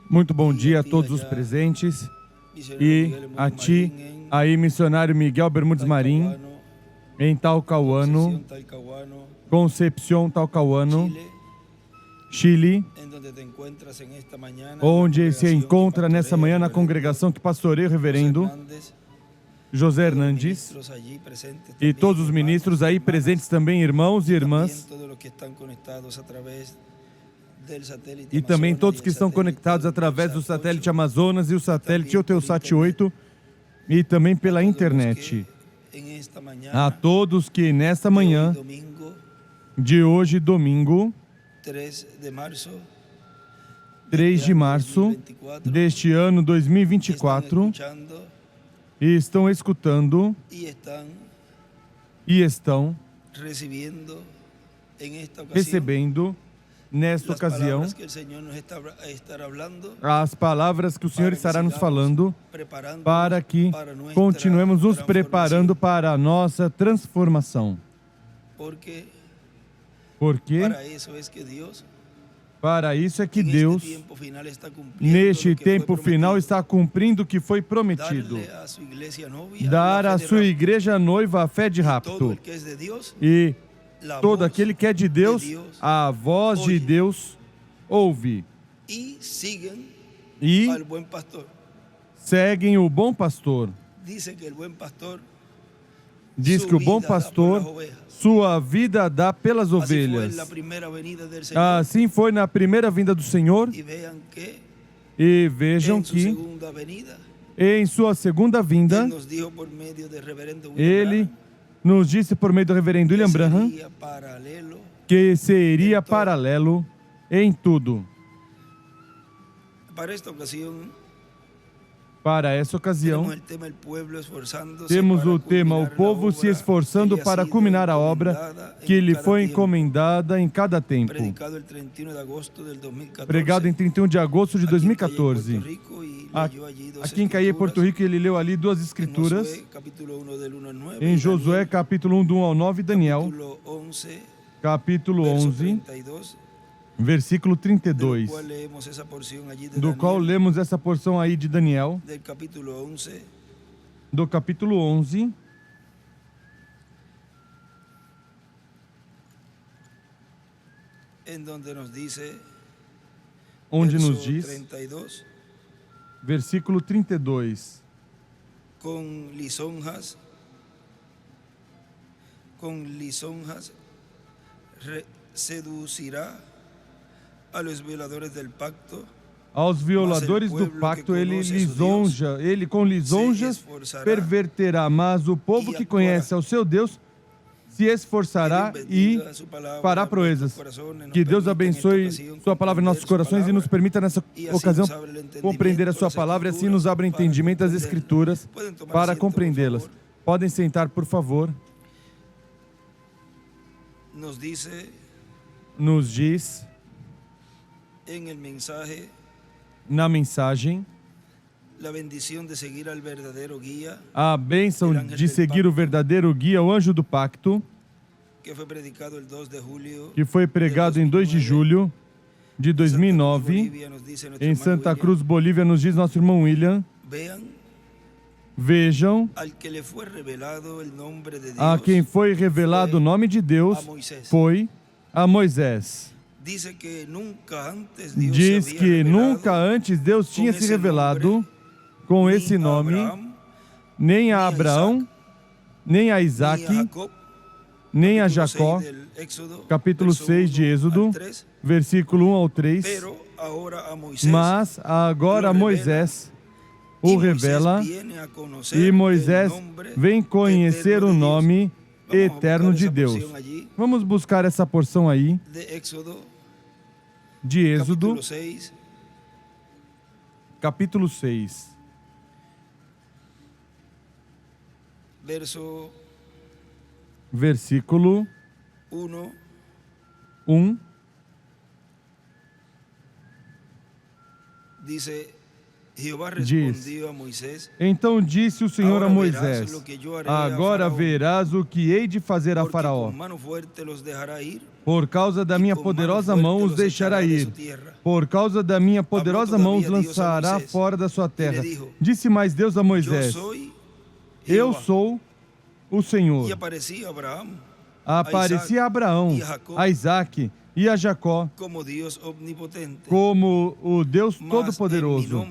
Muito bom dia a todos os presentes e a ti, aí, missionário Miguel Bermudes Marim, em Talcahuano, Concepción Talcahuano, Chile, onde se encontra nessa manhã na congregação que pastoreia o reverendo José Hernandes e todos os ministros aí presentes também, irmãos e irmãs, e também todos que estão conectados através do satélite Amazonas e o satélite Eutelsat 8 e também pela internet. A todos que nesta manhã de hoje, domingo, 3 de março deste ano 2024, e estão escutando e estão recebendo nesta ocasião as palavras que o Senhor estará nos falando para que continuemos nos preparando para a nossa transformação. Porque para isso é que Deus, neste tempo final, está cumprindo o que foi prometido. Dar à sua igreja noiva a fé de rapto. E todo aquele que é de Deus, a voz de Deus ouve. E seguem o bom pastor. Diz que o bom pastor sua vida dá pelas ovelhas. Assim foi na primeira vinda do Senhor. E vejam que em sua segunda vinda, Ele nos disse por meio do reverendo William Branham que seria paralelo em tudo. Para essa ocasião, temos o tema O Povo se esforçando para culminar a obra que lhe foi encomendada em cada tempo. Pregado em 31 de agosto de 2014. Aqui em Caí, Porto Rico, ele leu ali duas escrituras. Em Josué, capítulo 1, do 1 ao 9, e Daniel, capítulo 11, versículo 32, do qual lemos essa porção aí de Daniel, do capítulo 11, onde nos diz, versículo 32, com lisonjas seduzirá aos violadores do pacto ele lisonja, ele com lisonjas perverterá, mas o povo que conhece ao seu Deus se esforçará e fará proezas. Que Deus abençoe sua palavra em nossos corações e nos permita nessa ocasião compreender a sua palavra e assim nos abra entendimento das Escrituras para compreendê-las. Podem sentar, por favor. Nos diz na mensagem a bênção de seguir o verdadeiro guia, o anjo do pacto, que foi pregado em 2 de julho de 2009 em Santa Cruz, Bolívia, nos diz nosso irmão William. Vejam, a quem foi revelado o nome de Deus foi a Moisés. Diz que nunca antes Deus tinha se revelado com esse nome, nem a Abraão, nem a Isaac, nem a Jacó, capítulo 6 de Êxodo, versículo 1 ao 3, mas agora Moisés o revela e Moisés vem conhecer o nome eterno de Deus. Vamos buscar essa porção aí de Êxodo, capítulo 6, versículo 1. diz: Então disse o Senhor a Moisés: Agora verás o que hei de fazer a Faraó. Por causa da minha poderosa mão os deixará ir. Por causa da minha poderosa mão os lançará fora da sua terra. Disse mais Deus a Moisés: Eu sou o Senhor. Aparecia a Abraão, a Isaque e a Jacó como o Deus Todo-Poderoso.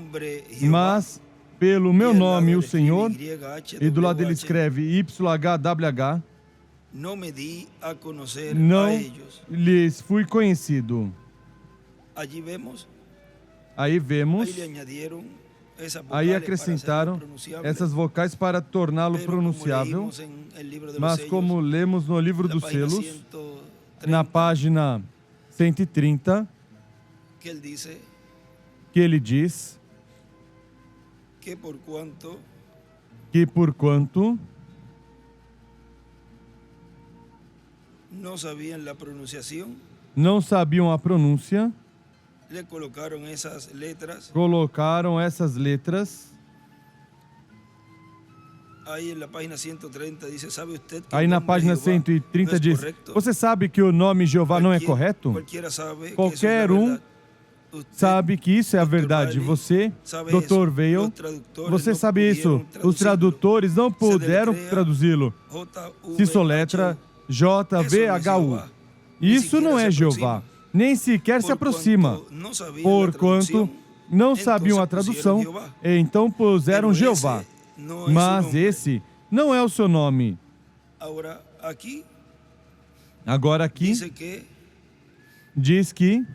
Mas pelo meu nome, o Senhor, e do lado ele escreve YHWH, não lhes fui conhecido. Aí vemos, aí acrescentaram essas vocais para torná-lo pronunciável, mas como lemos no livro dos selos, na página 130, que ele diz que porquanto não sabiam a pronúncia, colocaram essas letras. Aí na página 130 diz: Você sabe que o nome Jeová não é correto? Qualquer um sabe que isso é a verdade. Você, Dr. Vail, você sabe isso. Os tradutores não puderam traduzi-lo. Se soletra JVHU. Isso não é Jeová. Nem sequer se aproxima. Porquanto não sabiam a tradução, então puseram Jeová. Mas esse não é o seu nome. Agora aqui diz que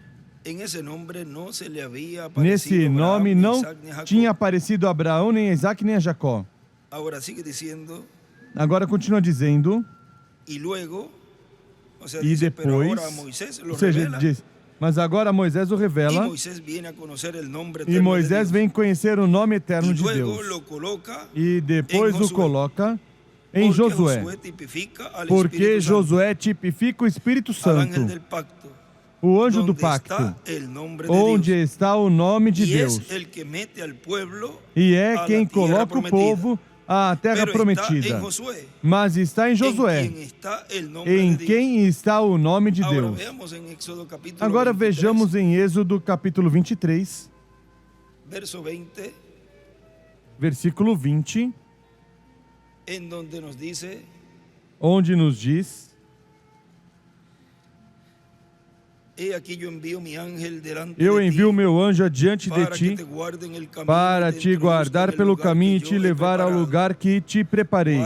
nesse nome não tinha aparecido a Abraão, nem a Isaac, nem a Jacó. Agora continua dizendo, e depois, ou seja, ele diz, mas agora Moisés o revela, e Moisés vem conhecer o nome eterno de Deus, e depois o coloca em Josué, porque Josué tipifica o Espírito Santo, o anjo do pacto, onde está o nome de Deus, e é quem coloca o povo à terra prometida, mas está em Josué, em quem está o nome de Deus. Agora vejamos em Êxodo capítulo 23, versículo 20, onde nos diz: Eu envio o meu anjo adiante de ti para te guardar pelo caminho e te levar ao lugar que te preparei.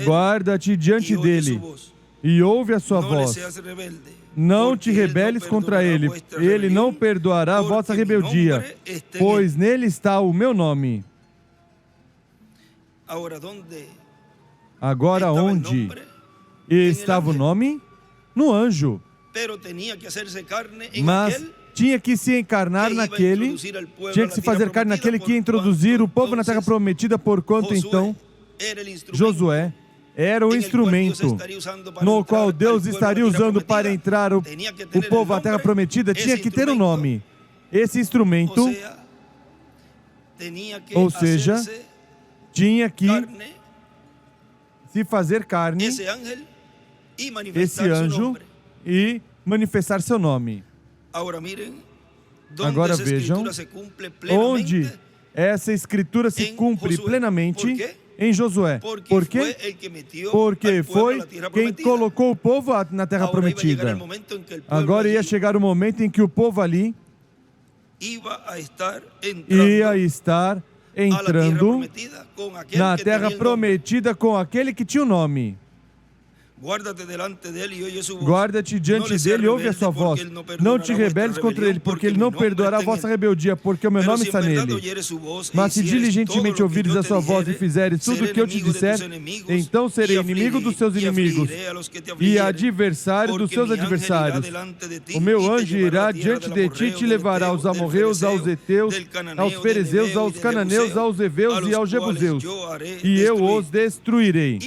Guarda-te diante dele e ouve a sua voz. Não te rebeles contra ele. Ele não perdoará a vossa rebeldia, pois nele está o meu nome. Agora onde estava o nome? No anjo. Mas tinha que se encarnar naquele, tinha que se fazer carne naquele que ia introduzir o povo na terra prometida, porquanto então Josué era o instrumento no qual Deus estaria usando para entrar o povo à terra prometida. Tinha que ter um nome. Esse instrumento, ou seja, tinha que se fazer carne, esse anjo, e manifestar seu nome. Agora vejam onde essa escritura se cumpre plenamente em Josué. Por quê? Porque foi quem colocou o povo na terra prometida. Agora ia chegar o momento em que o povo ali ia estar entrando na terra prometida com aquele que tinha o nome. Guarda-te diante dele e ouve a sua voz. Não te rebeles contra ele, porque ele não perdoará a vossa rebeldia, porque o meu nome está nele. Mas se diligentemente ouvires a sua voz e fizeres tudo o que eu te disser, então serei inimigo dos seus inimigos e adversário dos seus adversários. O meu anjo irá diante de ti e te levará aos amorreus, aos heteus, aos ferezeus, aos cananeus, aos heveus e aos jebuseus, e eu os destruirei.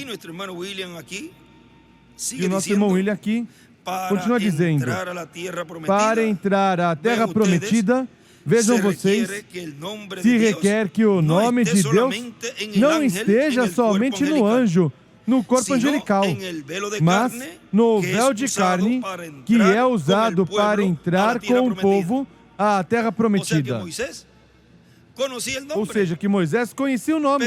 E o nosso irmão William aqui continua dizendo: para entrar à terra prometida, Vejam vocês, se requer que o nome de Deus não esteja somente no anjo, no corpo angelical, mas no véu de carne que é usado para entrar com o povo à terra prometida. Ou seja, que Moisés conhecia o nome,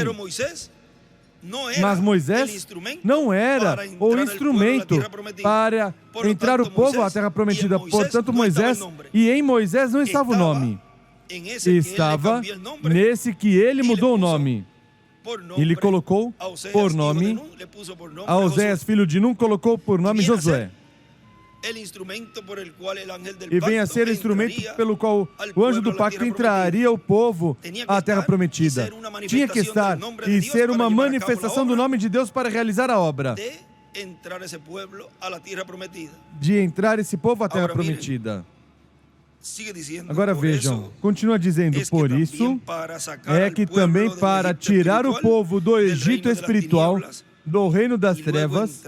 mas Moisés não era o instrumento para entrar o povo à terra prometida. Portanto, Moisés, e em Moisés não estava o nome, estava nesse que ele mudou o nome. Ele colocou por nome, a Oséias, filho de Nun, colocou por nome Josué. E vem a ser o instrumento pelo qual o anjo do pacto entraria o povo à terra prometida. Tinha que estar e ser uma manifestação do nome de Deus para realizar a obra de entrar esse povo à terra prometida. Agora vejam, continua dizendo, por isso é que também para tirar o povo do Egito espiritual, do reino das trevas,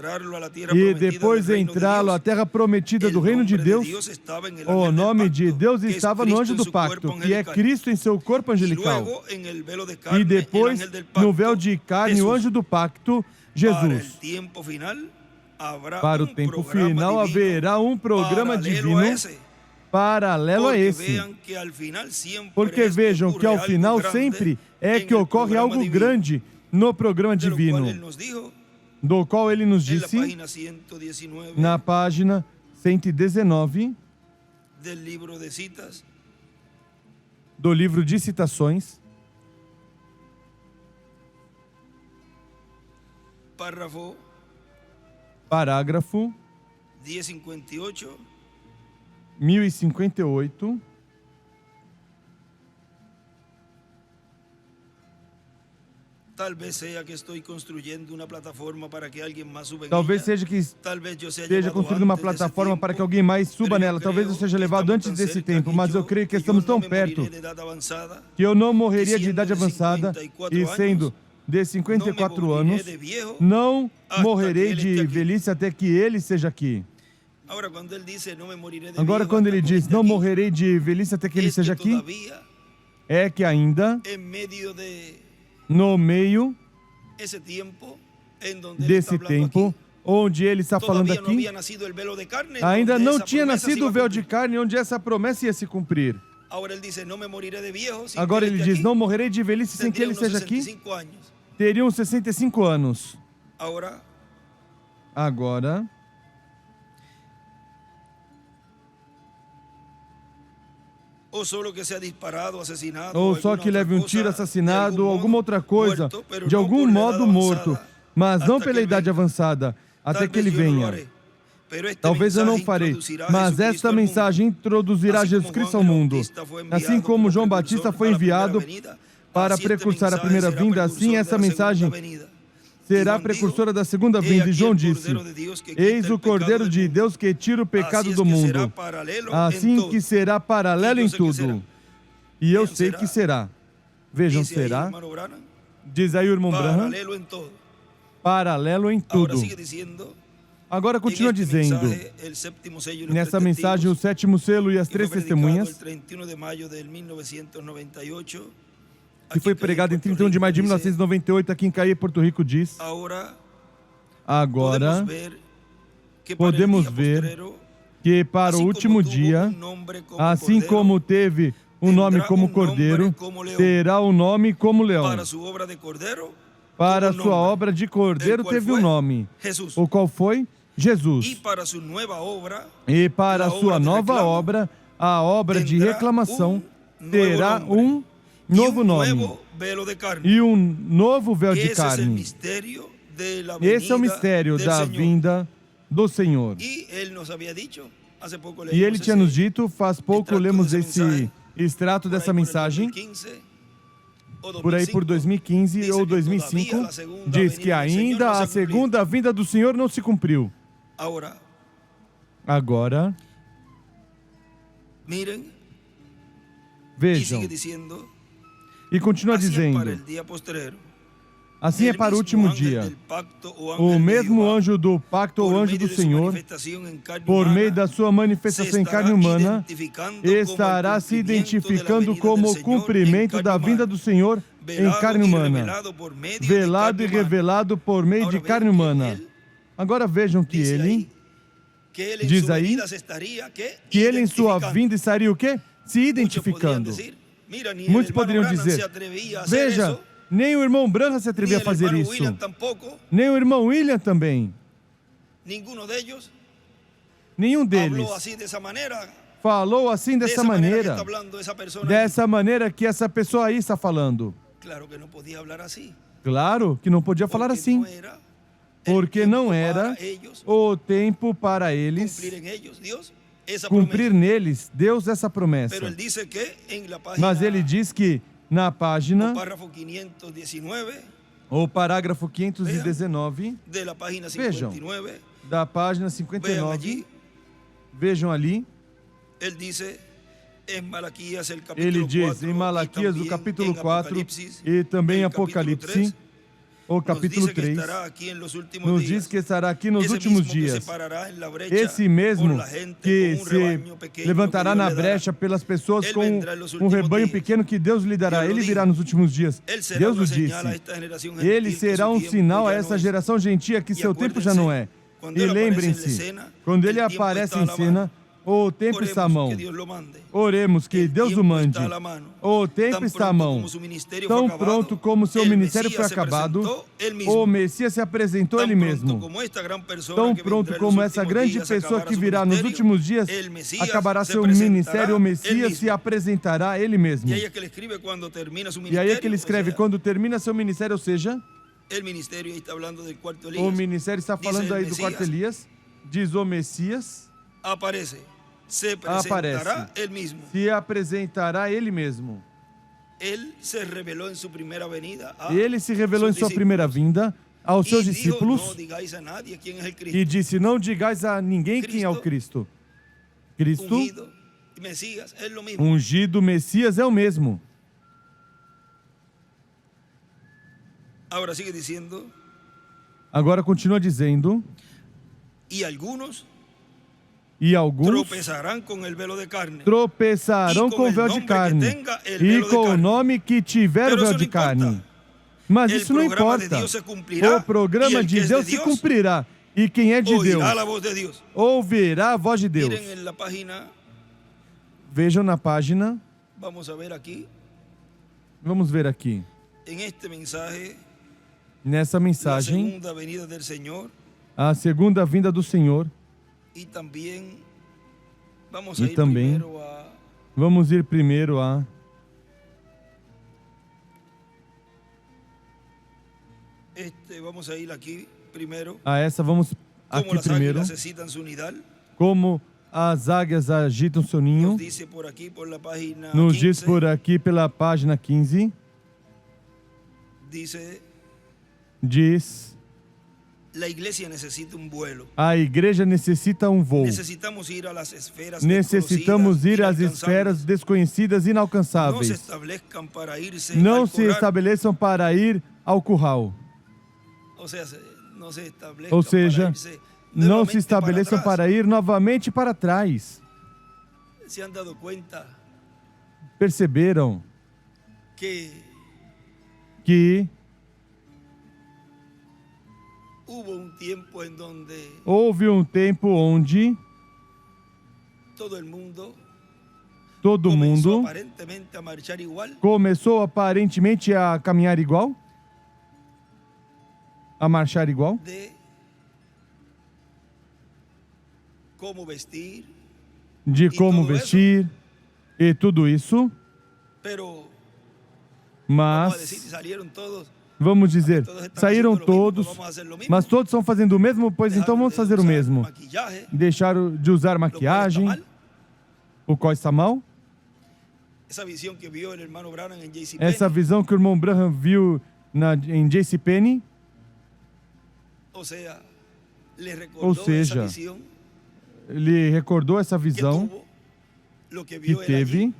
e depois entrá-lo à terra prometida do reino de Deus, o nome de Deus estava no anjo do pacto, que é Cristo em seu corpo angelical. E depois, no véu de carne, o anjo do pacto, Jesus. Para o tempo final haverá um programa divino paralelo a esse. Porque vejam que ao final sempre é que ocorre algo grande no programa divino, do qual ele nos disse na página 119 do livro de Citações, parágrafo 1058. Talvez seja que estou construindo uma plataforma para que alguém mais suba. Talvez seja que esteja construindo uma plataforma para que alguém mais suba nela. Talvez eu seja levado antes desse tempo, mas eu creio que estamos tão perto que eu não morreria de idade avançada e sendo de 54 anos, não morrerei de velhice até que ele seja aqui. Agora, quando ele diz, não morrerei de velhice até que ele seja aqui, é que ainda no meio desse tempo, onde ele está falando aqui, ainda não tinha nascido o véu de carne, onde essa promessa ia se cumprir. Agora ele diz, não morrerei de velhice sem que ele seja aqui. Teriam 65 anos. Agora, ou só que leve um tiro, assassinado, ou alguma outra coisa, de algum modo morto, mas não pela idade avançada, até que ele venha. Talvez eu não farei, mas esta mensagem introduzirá Jesus Cristo ao mundo. Assim como João Batista foi enviado para precursar a primeira vinda, assim essa mensagem será precursora da segunda vinda. E João disse, eis o Cordeiro de Deus que tira o pecado do mundo. Assim que será paralelo em tudo. E eu sei que será. Vejam, será. Diz aí o irmão Branham, paralelo em tudo. Agora continua dizendo, nessa mensagem, o sétimo selo e as três testemunhas, que foi pregado em 31 de maio de 1998 aqui em Caí, Porto Rico, diz, agora podemos ver que para o último dia, assim como teve um nome como Cordeiro, terá um nome como Leão. Para a sua obra de Cordeiro teve um nome, o qual foi Jesus. E para a sua nova obra, a obra de reclamação, terá um novo nome e um novo véu de carne. Esse é o mistério da vinda do Senhor. E ele tinha nos dito, faz pouco lemos esse extrato dessa mensagem, por aí por 2015 ou 2005, diz que ainda a segunda vinda do Senhor não se cumpriu. Agora, vejam, e continua dizendo, Assim é para o último dia. O mesmo anjo do pacto ou anjo do Senhor, por meio da sua manifestação em carne humana, estará se identificando como o cumprimento da vinda do Senhor em carne humana, velado e revelado por meio de carne humana. Agora vejam que ele, diz aí, que ele em sua vinda estaria o quê? Se identificando. Muitos poderiam dizer, veja, nem o irmão Branham se atrevia a fazer isso. Nem o irmão William também. Nenhum deles falou assim dessa maneira. Dessa maneira que essa pessoa aí está falando. Claro que não podia falar assim. Porque não era o tempo para eles cumprir neles, Deus, essa promessa. Mas ele diz que na página, o parágrafo 519, vejam, da página 59, vejam ali, ele diz em Malaquias, o capítulo 4, e também Apocalipse, o capítulo 3, nos diz que estará aqui nos últimos dias. Esse mesmo que se levantará na brecha pelas pessoas com um rebanho pequeno que Deus lhe dará. Ele virá nos últimos dias. Deus o disse. Ele será um sinal a essa geração gentia que seu tempo já não é. E lembrem-se, quando ele aparece em cena, o tempo está à mão. Oremos que Deus o mande. O tempo está à mão. Tão pronto como seu ministério foi acabado, o Messias se apresentou ele mesmo. Tão pronto como essa grande pessoa que virá nos últimos dias acabará seu ministério, o Messias se apresentará ele mesmo. E aí é que ele escreve, quando termina seu ministério, ou seja, o ministério está falando aí do quarto Elias, diz o Messias, se apresentará ele mesmo. Se apresentará ele mesmo. Ele se revelou em sua primeira vinda aos seus discípulos e disse, não digais a ninguém quem é o Cristo. Cristo, ungido, Messias é o mesmo. Agora continua dizendo, e alguns tropeçarão com o véu de carne e com o nome que tiver o véu de carne. Mas isso não importa. O programa de Deus se cumprirá. E quem é de Deus ouvirá a voz de Deus. Vejam na página. Vamos ver aqui. Nessa mensagem, a segunda vinda do Senhor. E também vamos ir primeiro a essa, vamos aqui primeiro. Como as águias agitam seu ninho, nos diz por aqui pela página 15, diz, a igreja necessita um voo. Necessitamos ir às esferas desconhecidas e inalcançáveis. Não se estabeleçam para ir ao curral. Ou seja, não se estabeleçam para ir novamente para trás. Perceberam que houve um tempo onde todo mundo começou aparentemente a caminhar igual, a marchar igual, de como vestir e tudo isso, mas vamos dizer, saíram todos, mas todos estão fazendo o mesmo, pois então vamos fazer o mesmo. Deixaram de usar maquiagem, o qual está mal. Essa visão que o irmão Branham viu em JCPenney, ou seja, ele recordou essa visão que teve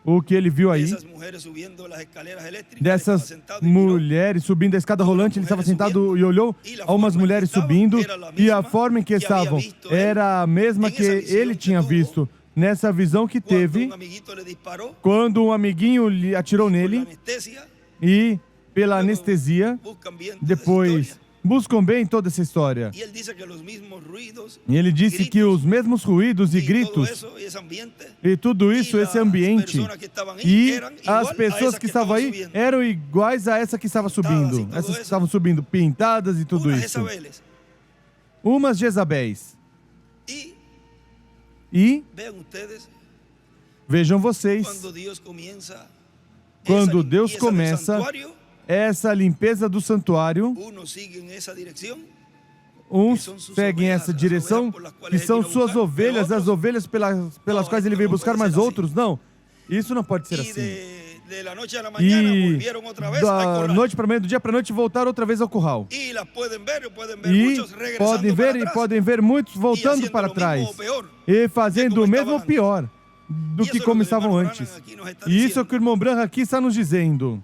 o que ele viu aí, Esas mujeres subiendo las escaleras eléctricas, ele dessas estava sentado e mirou. mulheres subindo a escada rolante, ele estava sentado e olhou a umas mulheres subindo, e a forma em que estavam era a mesma que ele tinha visto nessa visão que teve Quando um amiguito lhe disparou, quando um amiguinho lhe atirou por la nele, anestesia, e pela anestesia, buscan bien toda esa depois historia. buscam bem toda essa história. E ele disse que los mismos ruidos, E ele disse que os mesmos ruídos e todo gritos eso, y esse ambiente, e tudo isso, e esse las ambiente, personas que estaban ahí e eran as igual a pessoas esas que estavam aí subiendo. eram iguais a essa que estava subindo, assim, tudo essas que isso. estavam subindo, pintadas e tudo Unas isso. Jezabeles. Umas Jezabéis. Y E vean ustedes, vejam vocês, quando Deus começa quando Deus começa santuário, essa limpeza do santuário, unos siguen esa dirección, uns seguem essa direção, que são suas ovelhas, as ovelhas pelas quais ele veio buscar, mas outros não. Isso não pode ser y assim. de la noche a la mañana E volvieron otra vez al da corral. noite para manhã, do dia para noite, voltaram outra vez ao curral. Y las pueden ver E muchos regresando podem ver muitos voltando para trás e fazendo o mesmo ou pior do que como estavam antes. E isso é o que o irmão Branham aqui está nos dizendo.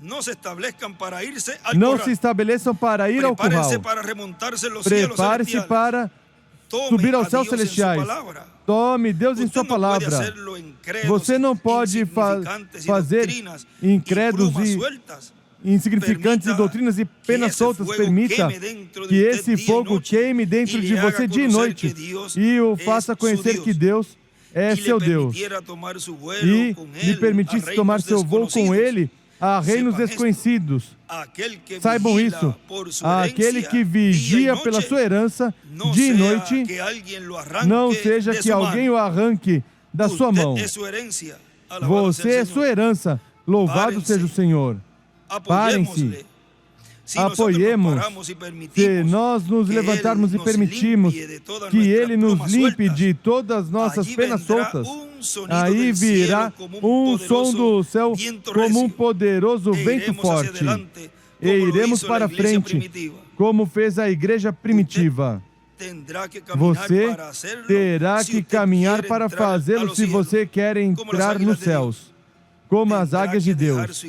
Não se estabeleçam para irse al Não corral. se estabeleçam para ir ao curral. Prepárense para remontarse los cielos Prepare-se celestiales. para Tome subir a aos céus Dios en su celestiais. palabra. Tome Deus em Usted sua não pode palavra. hacerlo em credos Você não pode insignificantes e fazer doutrinas em credos plumas e sueltas. insignificantes e doutrinas e penas soltas. Permita que esse fogo queime dentro de você dia e noite e o faça conhecer que Deus é seu Deus e lhe permitisse tomar seu voo com Ele a reinos desconhecidos. Saibam isso. Aquele que vigia pela sua herança dia e noite, não seja que alguém o arranque da sua mão. Você é sua herança. Louvado seja o Senhor. Parem-se. Apoiemos. Se nós nos levantarmos e permitirmos que Ele nos limpe de todas as nossas penas soltas, aí virá um som do céu como um poderoso vento forte. E iremos para frente, como fez a igreja primitiva. Você terá que caminhar para fazê-lo se você quer entrar nos céus, como as águias de Deus.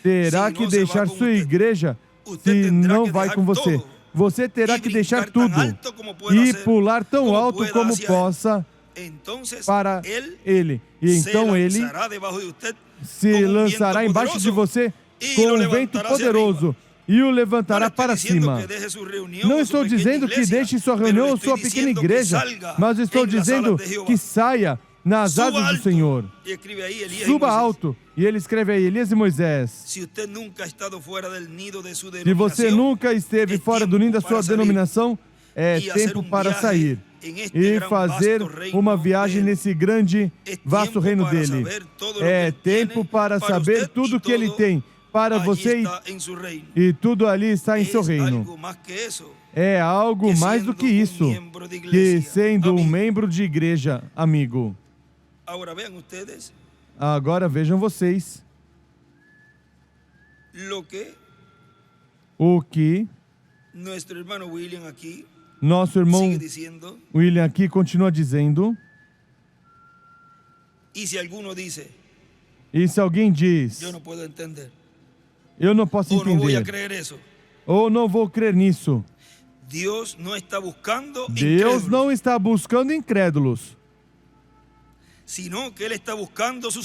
Terá que deixar sua igreja se não vai com você. Você terá que deixar tudo e pular tão alto como possa para Ele. E então Ele se lançará embaixo de você com um vento poderoso e o levantará para cima. Não estou dizendo que deixe sua reunião ou sua pequena igreja, mas estou dizendo que saia nas asas do Senhor. Suba alto. E ele escreve aí, Elias e Moisés. Se você nunca esteve fora do ninho da sua denominação, é tempo para sair e fazer uma viagem nesse grande, vasto reino dele. É tempo para saber tudo o que ele tem para você e tudo ali está em seu reino. É algo mais do que isso, que sendo um membro de igreja, amigo. Agora vejam vocês o que nosso irmão William aqui continua dizendo. E se alguém diz, eu não posso entender, ou não vou crer nisso, Deus não está buscando incrédulos,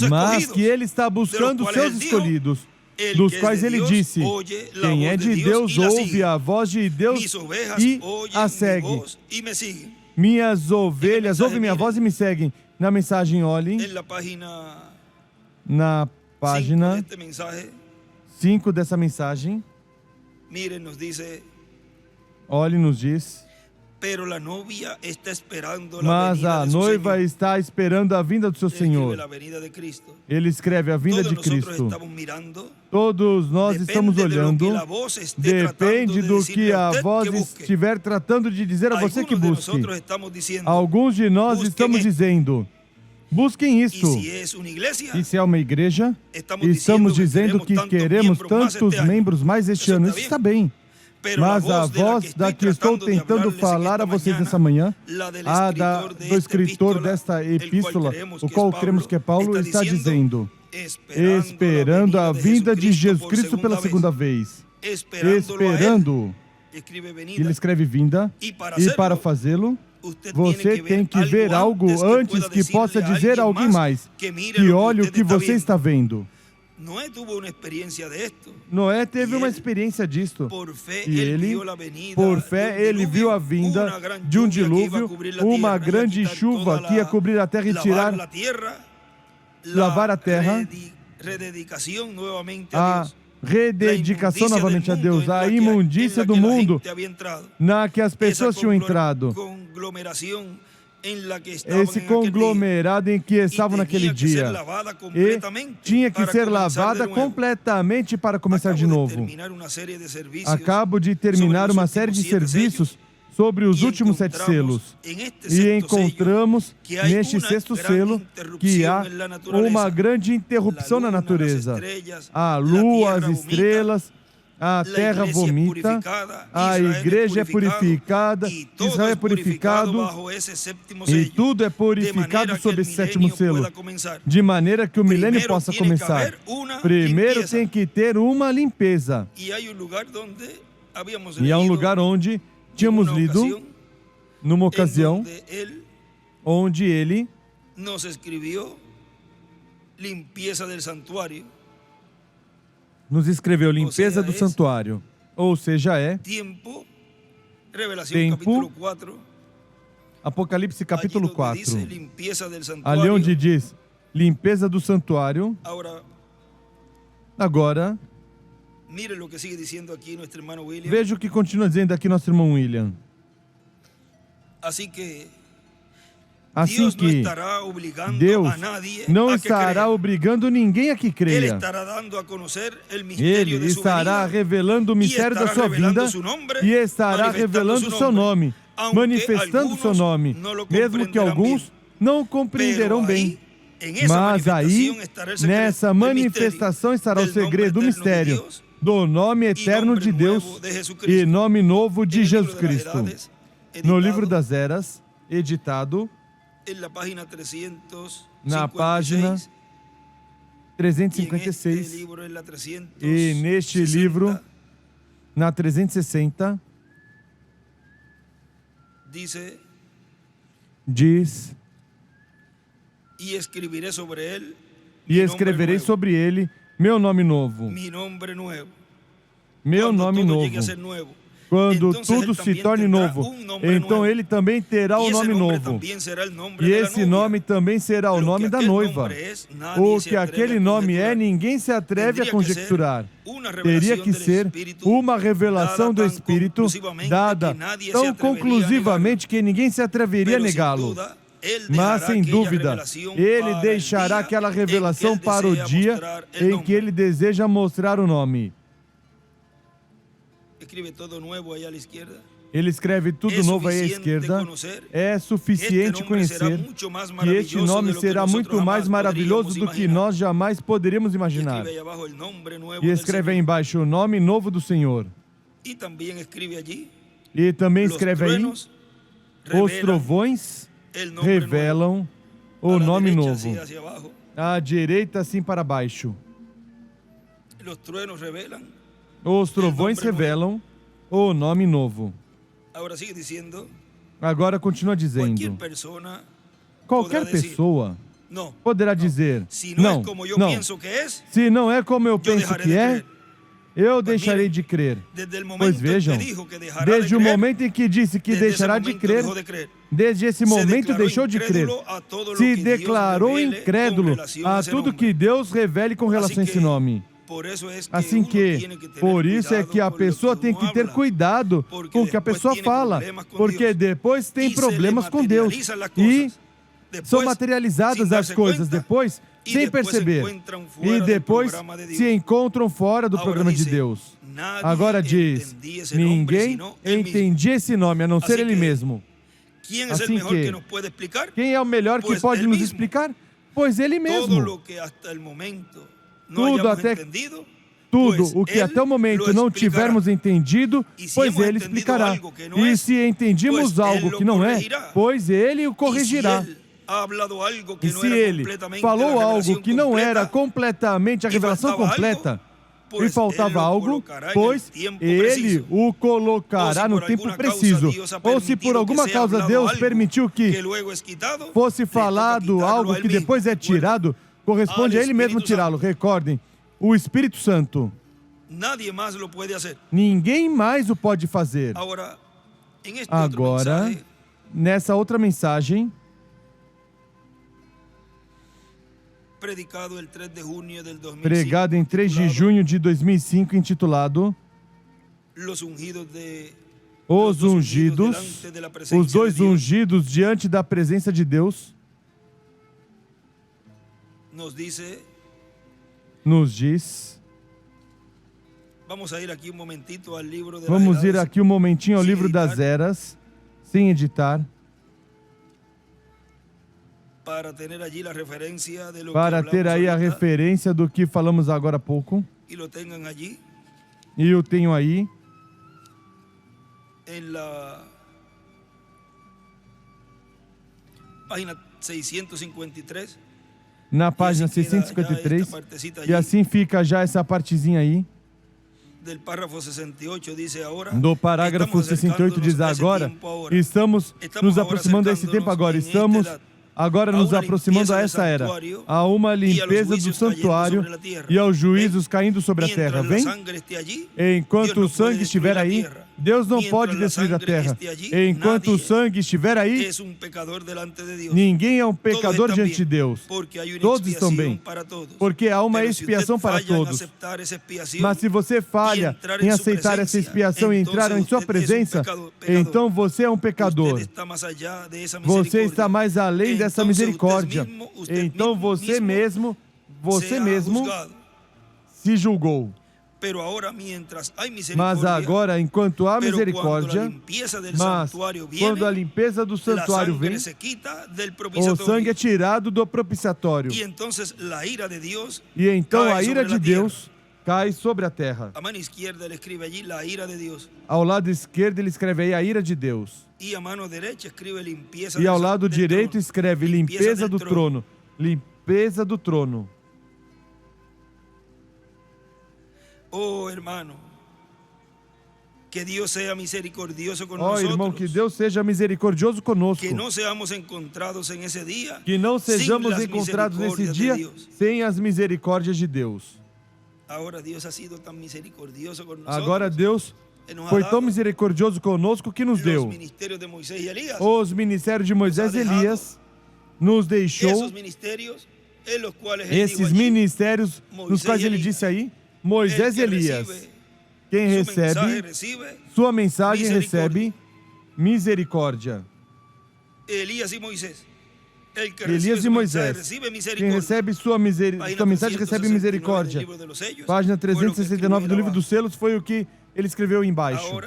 mas que Ele está buscando seus escolhidos, dos quais Ele disse, quem é de Deus ouve a voz de Deus e a segue. Minhas ovelhas ouvem minha voz e me seguem. Na mensagem, olhem, na página 5 dessa mensagem, olhe, nos diz, mas a noiva está esperando a vinda do seu Senhor. Ele escreve a vinda de Cristo. Todos nós estamos olhando. Depende do que a voz estiver tratando de dizer a você que busque. Alguns de nós estamos dizendo, busquem isto. E se é uma igreja, estamos dizendo que queremos tantos membros mais este ano. Isso está bem. Mas a voz da que estou tentando falar a vocês nessa manhã, a do escritor desta epístola, o qual cremos que é Paulo, está dizendo: esperando a vinda de Jesus Cristo pela segunda vez. Esperando. Ele escreve vinda, e para fazê-lo, você tem que ver algo antes que possa dizer a alguém mais, que olhe o que você está vendo. Noé teve uma experiência disto. E ele, por fé, ele viu a vinda de um dilúvio, uma grande chuva que ia cobrir a terra e tirar, lavar a terra, a rededicação novamente a Deus, a imundícia do mundo na que as pessoas tinham entrado, esse conglomerado em que estavam naquele dia, e tinha que ser lavada completamente para começar de novo. Acabo de terminar uma série de serviços sobre os últimos 7 selos, e encontramos neste 6º selo que há uma grande interrupção na natureza. A lua, as estrelas, a terra vomita, a igreja é purificada, Israel é purificado, e tudo é purificado sob esse 7º selo, de maneira que o milênio possa começar. Primeiro tem que ter uma limpeza. E há um lugar onde tínhamos lido, numa ocasião, onde ele nos escreveu limpeza do santuário. Ou seja, é tempo, Apocalipse capítulo 4, ali onde diz limpeza do santuário. Agora, veja o que continua dizendo aqui nosso irmão William. Assim que Deus não estará obrigando ninguém a que creia. Ele estará revelando o mistério da sua vinda e estará revelando o seu nome, manifestando o seu nome, mesmo que alguns não compreenderão bem. Mas aí, nessa manifestação estará o segredo, o mistério do nome eterno de Deus e nome novo de Jesus Cristo. No livro das Eras, editado na página 356, e neste livro, na 360, diz: e escreverei sobre ele meu nome novo. Meu nome novo. Quando tudo se torne novo, então ele também terá o nome novo. E esse nome também será o nome da noiva. O que aquele nome é, ninguém se atreve a conjecturar. Teria que ser uma revelação do Espírito dada tão conclusivamente que ninguém se atreveria a negá-lo. Mas, sem dúvida, ele deixará aquela revelação para o dia em que ele deseja mostrar o nome. Ele escreve tudo novo aí à esquerda. É suficiente conhecer que este nome será muito mais maravilhoso do que nós jamais poderíamos imaginar. E escreve aí embaixo o nome novo do Senhor. E também escreve aí: os trovões revelam o nome novo. À direita, assim para baixo. Os trovões revelam o nome novo. Agora continua dizendo: qualquer pessoa poderá dizer: não, se não é como eu penso que é, eu deixarei de crer. Pois vejam, desde o momento em que disse que deixará de crer, desde esse momento deixou de crer. Se declarou incrédulo a tudo que Deus revele com relação a esse nome. Assim que, por isso é que a pessoa tem que ter cuidado com o que a pessoa fala, porque depois tem problemas com Deus e são materializadas as coisas depois, sem perceber, e depois se encontram fora do programa de Deus. Agora diz: ninguém entendia esse nome, a não ser ele mesmo. Assim que, quem é o melhor que pode nos explicar? Pois ele mesmo. Tudo até tudo o que até o momento não tivermos entendido, pois Ele explicará. E se entendimos algo que não é, pois Ele o corrigirá. E se Ele falou algo que não era completamente a revelação completa, e faltava algo, pois Ele o colocará no tempo preciso. Ou se por alguma causa Deus permitiu que fosse falado algo que depois é tirado, corresponde a Ele mesmo tirá-lo. Recordem, o Espírito Santo. Ninguém mais o pode fazer. Agora, nessa outra mensagem, pregado em 3 de junho de 2005, intitulado Os Ungidos, os dois ungidos diante da presença de Deus, nos diz. Vamos ir aqui um momentinho ao livro das Eras, sem editar, para ter aí a referência do que falamos agora há pouco. E eu tenho aí. Na página 653. E assim fica já essa partezinha aí. Do parágrafo 68 diz agora, estamos nos aproximando desse tempo agora, agora nos aproximando a essa era, a uma limpeza do santuário e aos juízos caindo sobre a terra. Vem? Enquanto o sangue estiver aí, Deus não pode destruir a terra. Enquanto o sangue estiver aí, ninguém é um pecador diante de Deus. Todos estão bem, porque há uma expiação para todos. Mas se você falha em aceitar essa expiação e entrar em sua presença, então você é um pecador. Você está mais além dessa misericórdia. Então você mesmo se julgou. Mas agora, enquanto há misericórdia, mas quando a limpeza do santuário vem, o sangue é tirado do propiciatório. E então a ira de Deus cai sobre a terra. Ao lado esquerdo ele escreve aí a ira de Deus. E ao lado direito escreve limpeza do trono. Limpeza do trono. Oh, irmão, que Deus seja misericordioso conosco. Oh, irmão, que Deus seja misericordioso conosco. Que não sejamos encontrados nesse dia. Que não sejamos encontrados nesse dia sem as misericórdias de Deus. Agora Deus foi tão misericordioso conosco que nos deu os ministérios de Moisés e Elias, nos deixou esses ministérios nos quais ele disse aí, Moisés e Elias, quem recebe sua mensagem recebe misericórdia. Elias e Moisés, quem recebe sua mensagem recebe misericórdia. Página 369 do livro dos selos foi o que ele escreveu embaixo.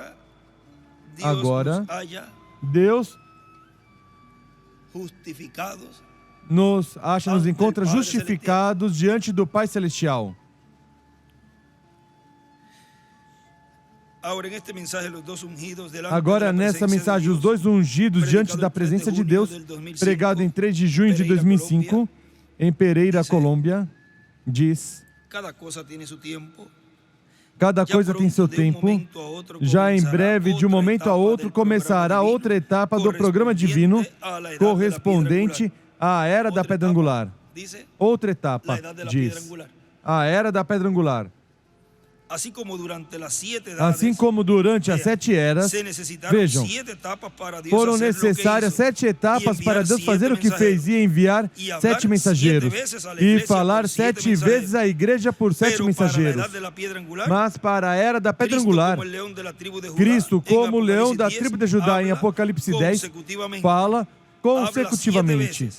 Agora, Deus nos encontra justificados diante do Pai Celestial. Agora, nessa mensagem, os dois ungidos diante da presença de Deus, pregado em 3 de junho de 2005, em Pereira, Colômbia, diz: cada coisa tem seu tempo. Já em breve, de um momento a outro, começará outra etapa do programa divino correspondente à Era da Pedra Angular. Outra etapa, diz, a Era da Pedra Angular. Assim como durante as 7 eras, vejam, foram necessárias 7 etapas para Deus fazer o que fez e enviar 7 mensageiros e falar 7 vezes à igreja por 7 mensageiros. Mas para a Era da Pedra Angular, Cristo, como o leão da tribo de Judá em Apocalipse 10, fala consecutivamente.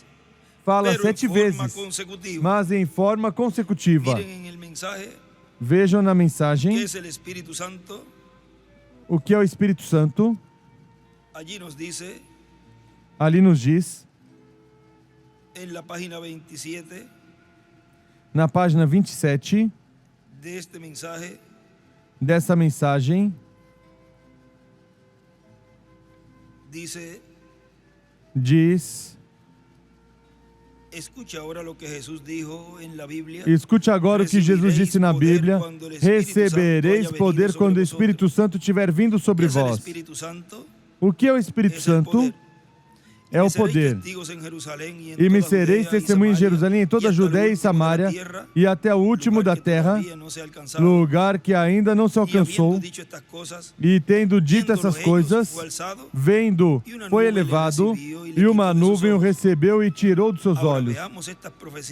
Fala 7 vezes, mas em forma consecutiva. Vejam na mensagem o que é o Espírito Santo. Ali nos diz, na página 27, dessa mensagem diz: escute agora o que Jesus disse na Bíblia: recebereis poder quando o Espírito Santo tiver vindo sobre vós. O que é o Espírito Santo? É o poder. E me sereis testemunha em Jerusalém, em toda a Judéia e Samária, e até o último da terra, lugar que ainda não se alcançou. E tendo dito essas coisas, vendo, foi elevado, e uma nuvem o recebeu e tirou dos seus olhos.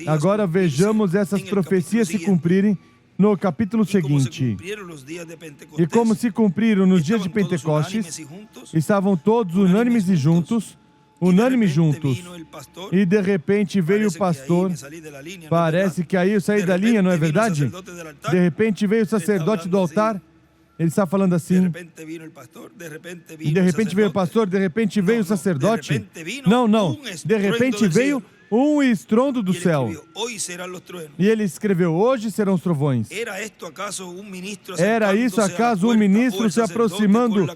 Agora vejamos essas profecias se cumprirem no capítulo seguinte. E como se cumpriram nos dias de Pentecostes, estavam todos unânimes e juntos, e de repente veio o pastor. Parece que aí eu saí da linha, não é verdade? De repente veio o sacerdote do altar. Ele está falando assim. De repente veio o pastor, de repente veio o sacerdote. Não. De repente veio um estrondo do céu. E ele escreveu: hoje serão os trovões. Era isso acaso um ministro se aproximando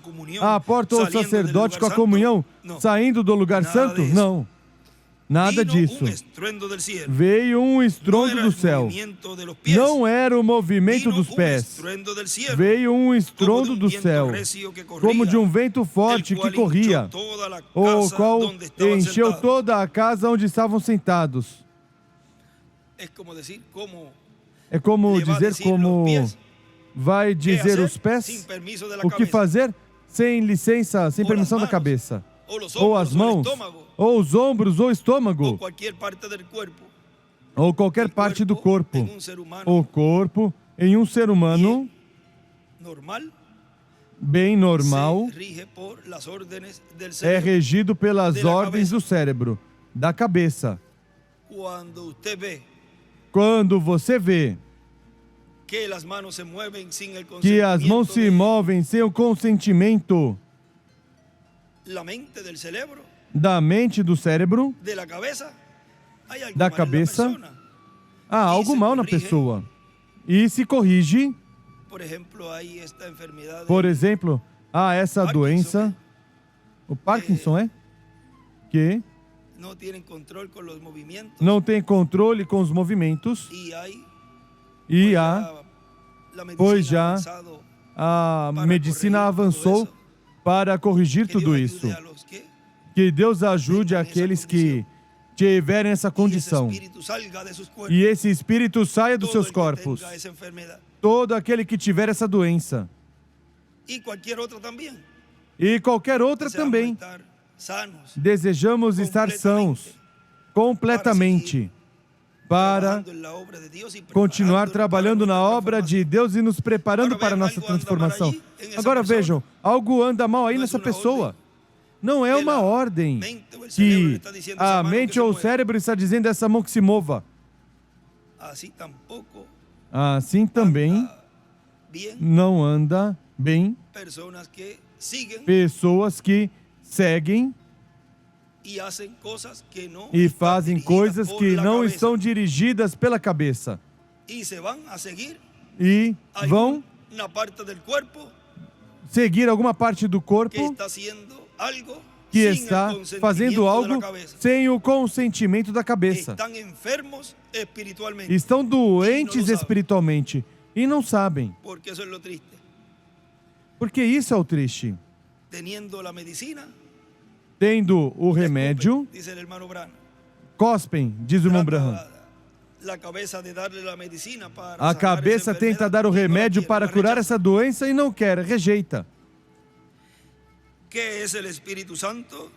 à porta ou o sacerdote com a comunhão, saindo do lugar santo? Não. Nada disso. Veio um estrondo do céu. Não era o movimento dos pés. Veio um estrondo do céu, como de um vento forte que corria, o qual encheu toda a casa onde estavam sentados. É como dizer, como vai dizer os pés, o que fazer sem licença, sem permissão da cabeça, ou as mãos, ou os ombros, ou o estômago, ou qualquer parte do corpo. O corpo, em um ser humano, bem normal, é regido pelas ordens do cérebro, da cabeça. Quando você vê que as mãos se movem sem o consentimento da mente, do cérebro, da cabeça, há algo mal na pessoa. E se corrige. Por exemplo, há essa doença, o Parkinson, que não tem controle com os movimentos. E pois já a medicina avançou para corrigir tudo isso. Que Deus ajude aqueles que tiverem essa condição. E esse espírito saia dos seus corpos. Todo aquele que tiver essa doença. E qualquer outra também. Desejamos estar sãos, completamente, para continuar trabalhando na obra de Deus e nos preparando para a nossa transformação. Agora vejam, algo anda mal aí nessa pessoa. Não é uma ordem que a mente ou o cérebro está dizendo a essa mão que se mova. Assim também não anda bem pessoas que seguem e fazem coisas que não estão dirigidas pela cabeça. E vão seguir alguma parte do corpo que está fazendo algo sem o consentimento da cabeça. Estão doentes espiritualmente e não sabem. Porque isso é o triste. Tendo o remédio, cospem, diz o irmão Branham. A cabeça tenta dar o remédio para curar essa doença e não quer, rejeita.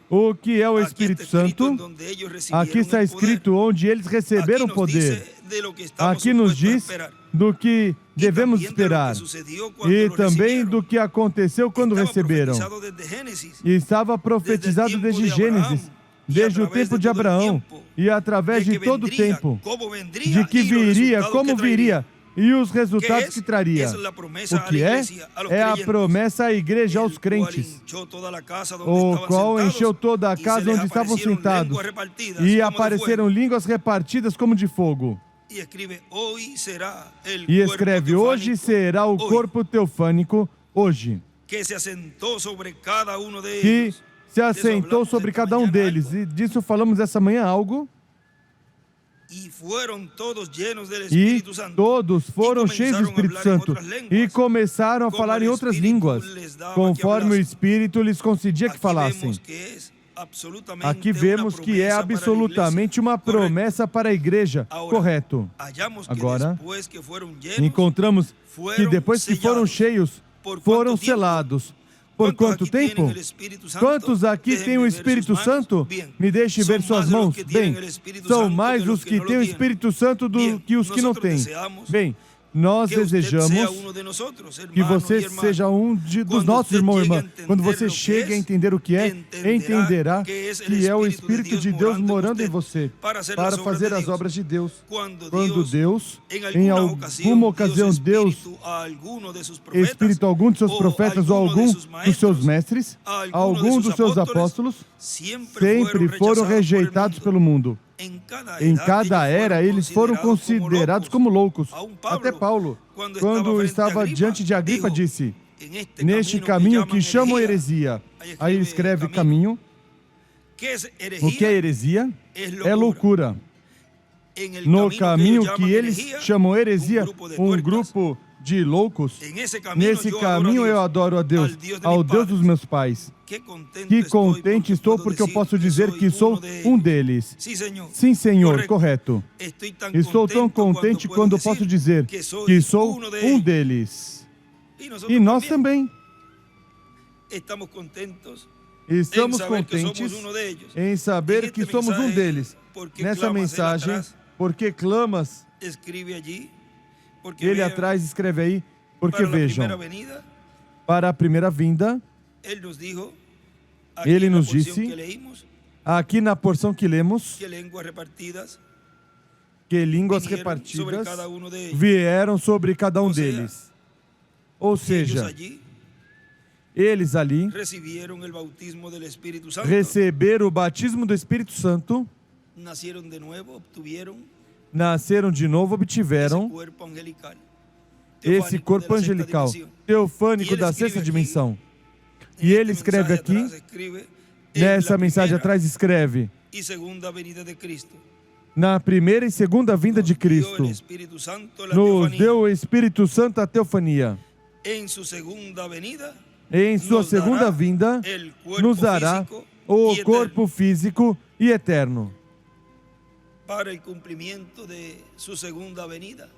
O que é o Espírito Santo? Aqui está escrito onde eles receberam poder. Aqui nos diz do que devemos esperar e também do que aconteceu quando receberam. E estava profetizado desde Gênesis, desde o tempo de Abraão e através de todo o tempo, de que viria, como viria e os resultados que traria. O que é? É a promessa à igreja, aos crentes, o qual encheu toda a casa onde estavam sentados e apareceram línguas repartidas como de fogo. E escreve: hoje será o corpo teofânico, hoje. Que se assentou sobre cada um deles. E disso falamos essa manhã algo. E todos foram cheios do Espírito Santo e começaram a falar em outras línguas, conforme o Espírito lhes concedia que falassem. Aqui vemos que é absolutamente uma promessa para a igreja, correto. Agora, encontramos que depois que foram cheios, foram selados. Por quanto tempo? Quantos aqui têm o Espírito Santo? Me deixe ver suas mãos. Bem, são mais os que têm o Espírito Santo do que os que não têm. Bem, nós desejamos que você seja dos nossos irmãos e irmãs. Quando você chega a entender o que é, entenderá que é o Espírito de Deus morando em você para fazer as obras de Deus. Quando Deus, em alguma ocasião, Deus, Espírito a algum de seus profetas ou algum dos seus mestres, algum dos seus apóstolos, sempre foram rejeitados pelo mundo. Em cada era, eles foram considerados como loucos. Até Paulo, quando estava diante de Agripa, disse: neste caminho que chamam heresia. Aí ele escreve caminho. O que é heresia? É loucura. No caminho que eles chamam heresia, um grupo de loucos, nesse caminho eu adoro a Deus, ao Deus dos meus pais. Que contente estou porque eu posso dizer que sou um deles. Sim, Senhor, correto. Estou tão contente quando posso dizer que sou um deles. E nós também. Estamos contentes em saber que somos um deles. Nessa mensagem, porque clamas, ele atrás escreve aí, porque vejam, para a primeira vinda, ele nos disse, aqui na porção que lemos, que línguas repartidas vieram sobre cada um deles. Ou seja, eles ali receberam o batismo do Espírito Santo, nasceram de novo, obtiveram esse corpo angelical, teofânico da sexta dimensão. E ele escreve aqui, nessa mensagem atrás escreve, na primeira e segunda vinda de Cristo, nos deu o Espírito Santo a teofania. Em sua segunda vinda, nos dará o corpo físico e eterno. Para o cumprimento de sua segunda venida,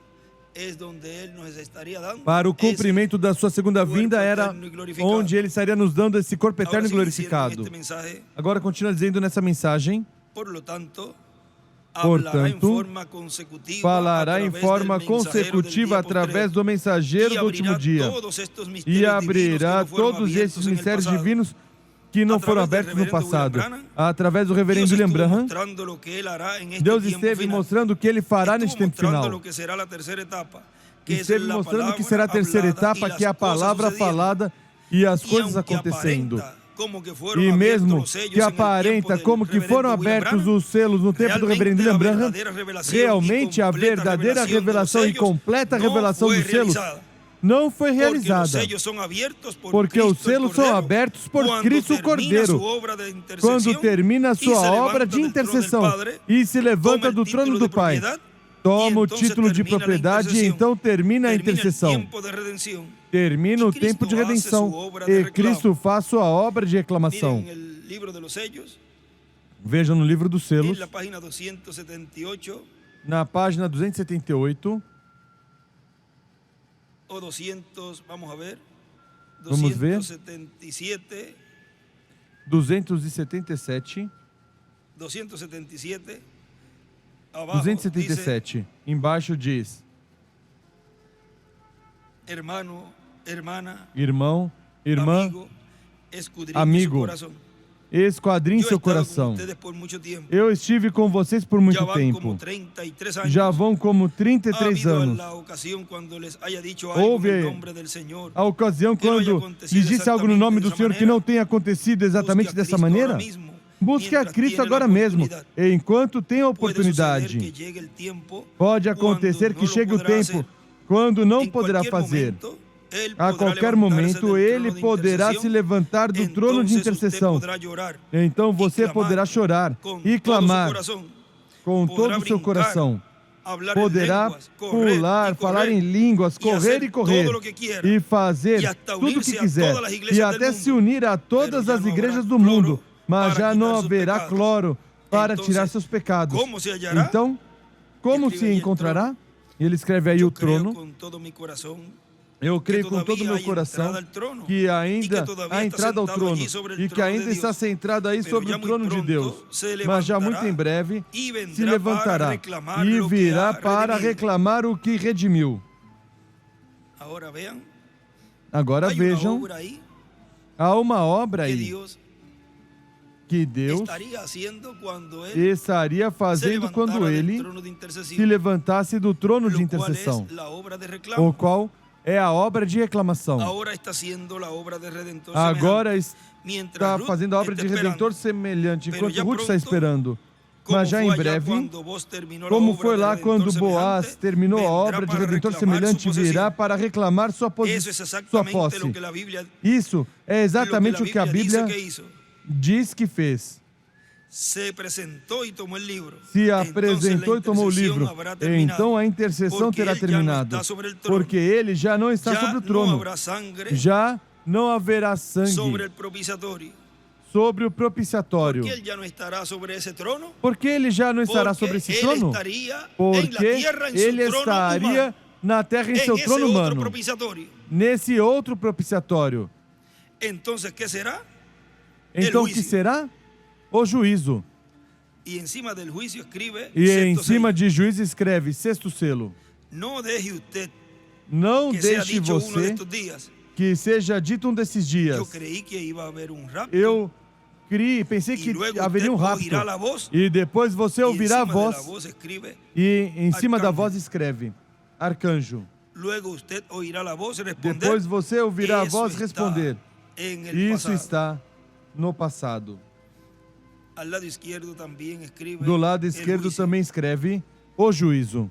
para o cumprimento da sua segunda vinda era onde ele estaria nos dando esse corpo eterno e glorificado. Agora continua dizendo nessa mensagem, portanto, falará em forma consecutiva através do mensageiro do último dia e abrirá todos esses mistérios divinos que não foram abertos no passado. Através do reverendo William Branham, Deus esteve mostrando o que ele fará neste tempo final. Esteve mostrando que será a terceira etapa, que é a palavra falada e as coisas acontecendo. E mesmo que aparenta como que foram abertos os selos no tempo do reverendo William Branham, realmente a verdadeira revelação e completa revelação dos selos não foi realizada, porque os selos são abertos por Cristo Cordeiro, quando termina a sua obra de intercessão e se levanta do trono do Pai, toma o título de propriedade e então termina a intercessão. Termina o tempo de redenção e Cristo faz sua obra de reclamação. Vejam no livro dos selos, na página 278, ou 200, vamos ver. 277. 277. 277. Embaixo diz: irmão, irmã, amigo, esquadrinhe seu coração. Eu estive com vocês por muito tempo. Já vão como 33 anos. Houve a ocasião quando lhes disse algo no nome do Senhor que não tenha acontecido exatamente dessa maneira? Busque a Cristo agora mesmo, enquanto tem a oportunidade. Pode acontecer que chegue o tempo quando não poderá fazer. A qualquer momento, Ele poderá se levantar do trono de intercessão. Então você poderá chorar e clamar com todo o seu coração. Poderá pular, falar em línguas, correr e correr, e fazer tudo o que quiser, e até se unir a todas as igrejas do mundo, mas já não haverá cloro para tirar seus pecados. Então, como se encontrará? Ele escreve aí o trono. Eu creio com todo o meu coração que ainda há entrada ao trono e que ainda está centrado aí sobre o trono de Deus. Mas já muito em breve se levantará e virá para reclamar o que redimiu. Agora vejam, há uma obra aí que Deus estaria fazendo quando Ele se levantasse do trono de intercessão, o qual é a obra de reclamação. Agora está fazendo a obra de Redentor semelhante, enquanto Ruth está esperando. Mas já em breve, como foi lá quando Boaz terminou a obra de Redentor semelhante, virá para reclamar sua posse. Isso é exatamente o que a Bíblia diz que fez. Se apresentou e tomou o livro, então a intercessão terá terminado, porque ele já não está sobre o trono, já não haverá sangue sobre o propiciatório. Por que ele já não estará sobre esse trono? Porque ele estaria na terra em seu trono humano, nesse outro propiciatório. Então o que será? O juízo. E em cima de juízo escreve sexto selo. Não deixe você que seja dito um desses dias. Eu pensei que haveria um rapto. E depois você ouvirá a voz. E em cima da voz escreve arcanjo. Depois você ouvirá a voz responder. Isso está no passado. Do lado esquerdo também escreve o juízo.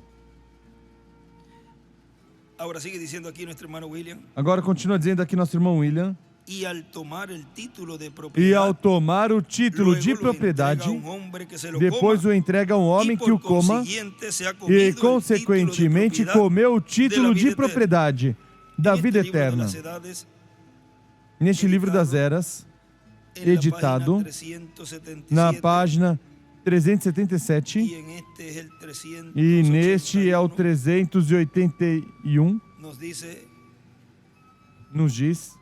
Agora continua dizendo aqui nosso irmão William. E ao tomar o título de propriedade, depois o entrega a um homem que o coma e, consequentemente, comeu o título de propriedade da vida eterna. Neste livro das eras, editado na página 377, e neste é o 381, nos diz: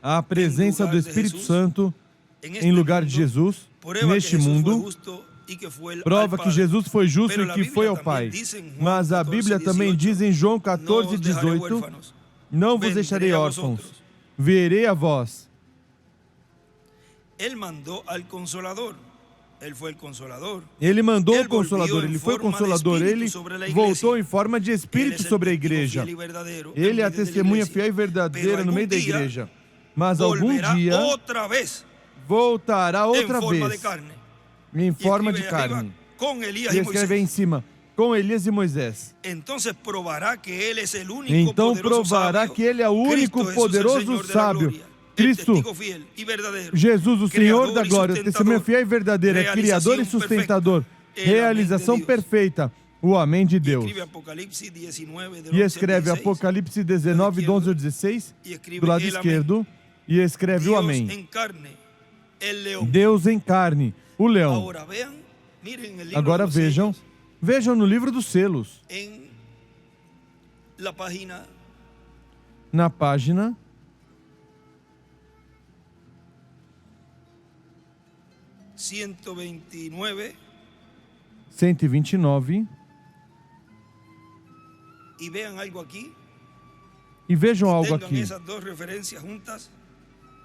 a presença do Espírito Santo em lugar de Jesus, neste mundo, prova que Jesus foi justo e que foi ao Pai. Mas a Bíblia também diz em João 14:18, não vos deixarei órfãos, virei a vós. Ele mandou o Consolador, ele foi o Consolador, ele voltou em forma de Espírito sobre a igreja. Ele é a testemunha fiel e verdadeira no meio da igreja. Mas algum dia voltará outra vez em forma de carne. E escreve aí em cima, com Elias e Moisés. Então provará que ele é o único poderoso sábio, Cristo, Jesus, o Senhor da glória, testemunha fiel e verdadeira, Criador e sustentador, realização perfeita, o Amém de Deus. E escreve Apocalipse 19, do 11 ao 16, do lado esquerdo, e escreve o Amém. Deus em carne, o leão. Agora vejam no livro dos selos, na página 129, e vejam algo aqui.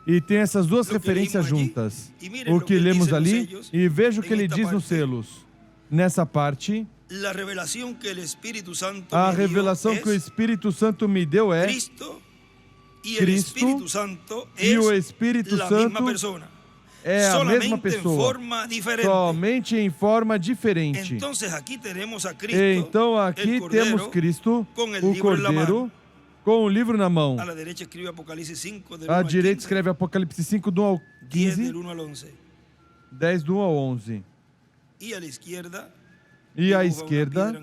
E tem essas duas referências juntas. O que lemos ali, e veja o que ele diz nos selos. Nessa parte, a revelação que o Espírito Santo me deu é Cristo e o Espírito Santo é a mesma pessoa, somente em forma diferente. Então aqui temos Cristo, o Cordeiro, com o livro na mão. À direita escreve Apocalipse 5, do 1 ao 15, 10 do 1 ao 11. E à esquerda